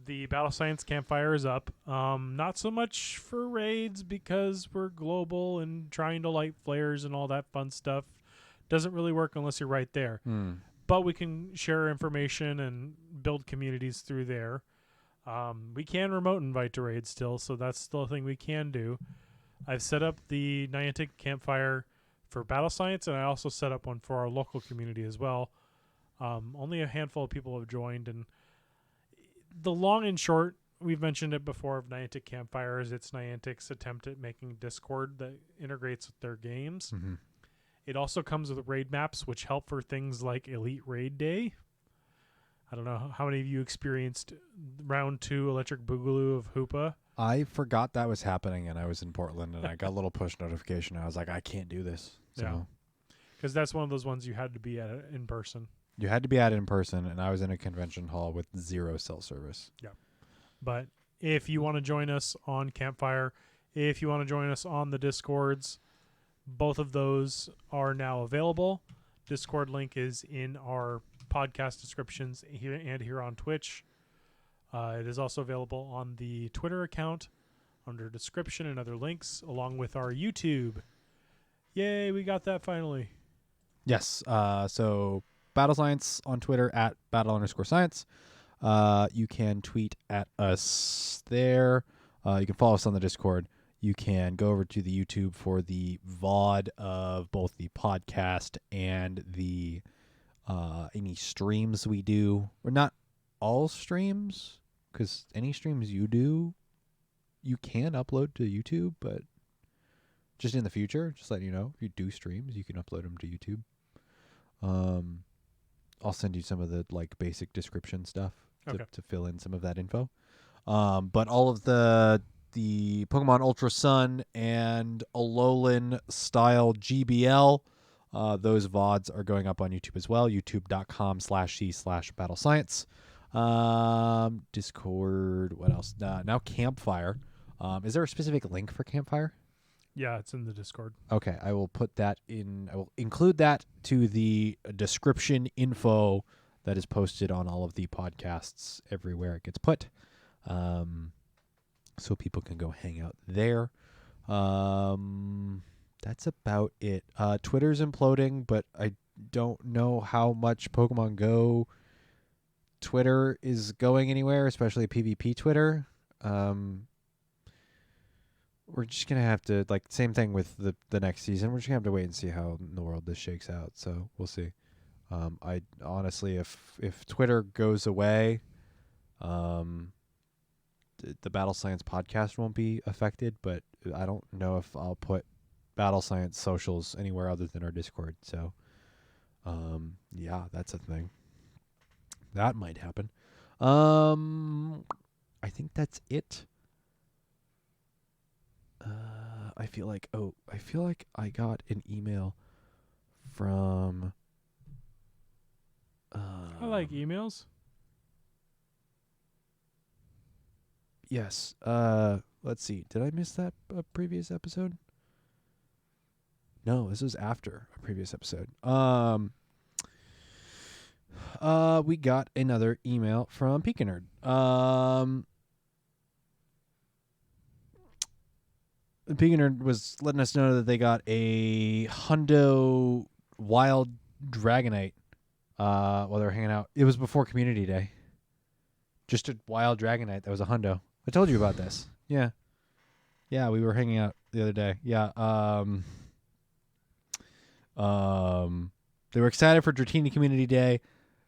the Battle Science Campfire is up. Not so much for raids because we're global and trying to light flares and all that fun stuff. Doesn't really work unless you're right there. But we can share information and build communities through there. We can remote invite to raids still, so that's still a thing we can do. I've set up the Niantic Campfire for Battle Science, and I also set up one for our local community as well. Only a handful of people have joined, and the long and short, we've mentioned it before, of Niantic Campfire is it's Niantic's attempt at making Discord that integrates with their games. Mm-hmm. It also comes with raid maps, which help for things like Elite Raid Day. I don't know how many of you experienced Round 2 Electric Boogaloo of Hoopa. I forgot that was happening, and I was in Portland, and I got a little push notification. I was like, I can't do this. So Yeah. Because that's one of those ones you had to be at in person. you had to be at it in person, and I was in a convention hall with 0 cell service. But if you want to join us on Campfire, if you want to join us on the Discords, both of those are now available. Discord link is in our podcast descriptions here on Twitch. It is also available on the Twitter account under description and other links, along with our YouTube. Yay, we got that finally. Yes. So Battle Science on Twitter at battle_science. You can tweet at us there. You can follow us on the Discord. You can go over to the YouTube for the VOD of both the podcast and the any streams we do. Or not all streams, because any streams you do, you can upload to YouTube, but just in the future, just letting you know, if you do streams, you can upload them to YouTube. I'll send you some of the like basic description stuff to fill in some of that info. But all of the Pokemon Ultra Sun and Alolan style GBL, those VODs are going up on YouTube as well. YouTube.com/c/battlescience. Discord. What else? Now Campfire. Is there a specific link for Campfire? Yeah, it's in the Discord. Okay, I will put that in. I will include that to the description info that is posted on all of the podcasts everywhere it gets put, so people can go hang out there. That's about it. Twitter's imploding, but I don't know how much Pokemon Go Twitter is going anywhere, especially PvP Twitter. We're just going to have to, like, same thing with the next season. We're just going to have to wait and see how in the world this shakes out. So we'll see. I honestly, if Twitter goes away, the Battle Science podcast won't be affected, but I don't know if I'll put Battle Science socials anywhere other than our Discord. So, yeah, that's a thing. That might happen. I think that's it. I feel like I got an email from I like emails. Yes. Let's see. Did I miss that previous episode? No, this was after a previous episode. We got another email from Pika Nerd. Pika Nerd was letting us know that they got a Hundo Wild Dragonite while they were hanging out. It was before Community Day. Just a Wild Dragonite that was a Hundo. I told you about this. Yeah. Yeah, we were hanging out the other day. Yeah. They were excited for Dratini Community Day.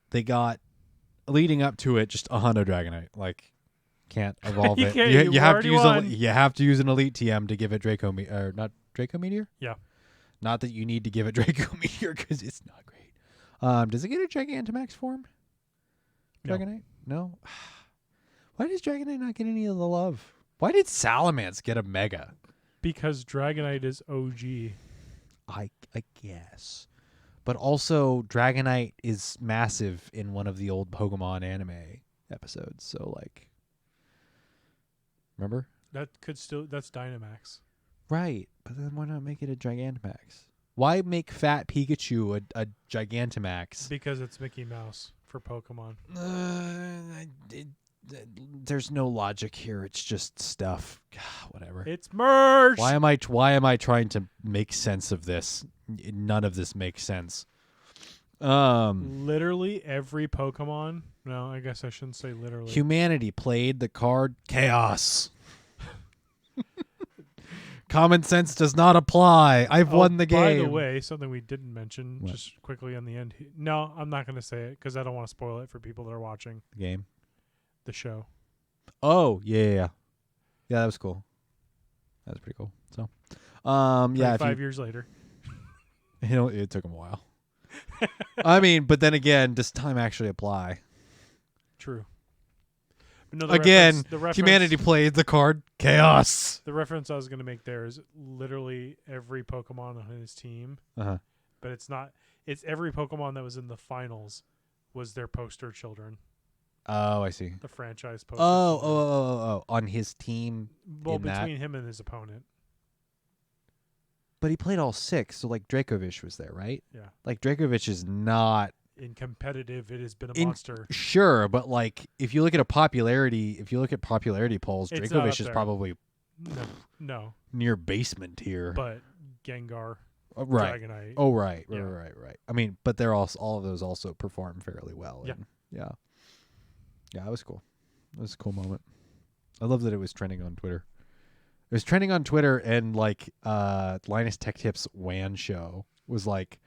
They got, leading up to it, just a Hundo Dragonite. Like, can't evolve it. You have to use you have to use an Elite TM to give it Draco or not Draco Meteor? Yeah. Not that you need to give it Draco Meteor because it's not great. Does it get a Gigantamax form? Dragonite? No. Why does Dragonite not get any of the love? Why did Salamence get a Mega? Because Dragonite is OG. I guess. But also, Dragonite is massive in one of the old Pokemon anime episodes. So, like, remember? That's Dynamax. Right. But then why not make it a Gigantamax? Why make Fat Pikachu a Gigantamax? Because it's Mickey Mouse for Pokemon. There's no logic here. It's just stuff. Whatever. It's merged. Why am I trying to make sense of this? None of this makes sense. Literally every Pokemon. No, I guess I shouldn't say literally. Humanity played the card Chaos. Common sense does not apply. I've won the game. By the way, something we didn't mention, What? just quickly on the end. No, I'm not going to say it because I don't want to spoil it for people that are watching The game. the show. Oh, yeah. Yeah, that was cool. That was pretty cool. So, yeah. 5 years later. It took him a while. I mean, but then again, does time actually apply? True. But no, the reference, humanity played the card Chaos. The reference I was going to make there is literally every Pokemon on his team. Uh-huh. But it's not. It's every Pokemon that was in the finals was their poster children. Oh, I see. The franchise poster. Oh. On his team. Well, between him and his opponent. But he played all 6, so like Dracovish was there, right? Yeah. Like Dracovish is not in competitive. It has been a monster. Sure, but like if you look at popularity polls, It's Dracovish is probably no near basement tier. But Gengar, right? Dragonite. Oh, right. I mean, but they're all of those also perform fairly well. Yeah. Yeah, it was cool. It was a cool moment. I love that it was trending on Twitter. It was trending on Twitter, and like Linus Tech Tips WAN show was like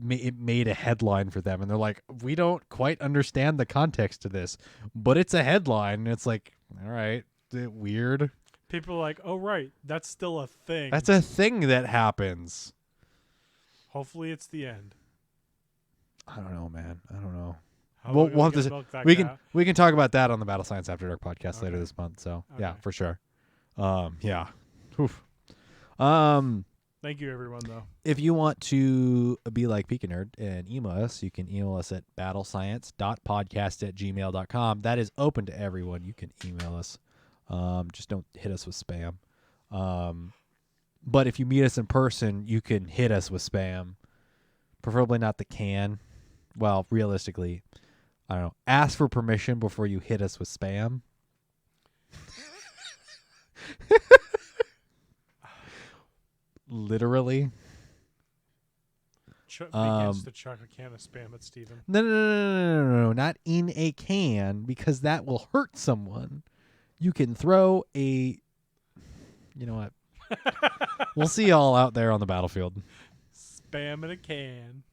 it made a headline for them, and they're like, we don't quite understand the context to this, but it's a headline. And it's like, all right, weird. People are like, oh right, that's still a thing. That's a thing that happens. Hopefully it's the end. I don't know, man. I don't know. How We'll are we have gonna to. milk that We cow? can talk about that on the Battle Science After Dark podcast later Okay. this month. So yeah, Okay. for sure. Yeah. Oof. Thank you, everyone, though. If you want to be like Pika Nerd and email us, you can email us at battlescience.podcast@gmail.com. That is open to everyone. You can email us. Just don't hit us with spam. But if you meet us in person, you can hit us with spam. Preferably not the can. Well, realistically, I don't know. Ask for permission before you hit us with spam. Literally. Begins to chuck a can of spam at Steven. No, not in a can, because that will hurt someone. You can throw a... You know what? We'll see y'all out there on the battlefield. Spam in a can.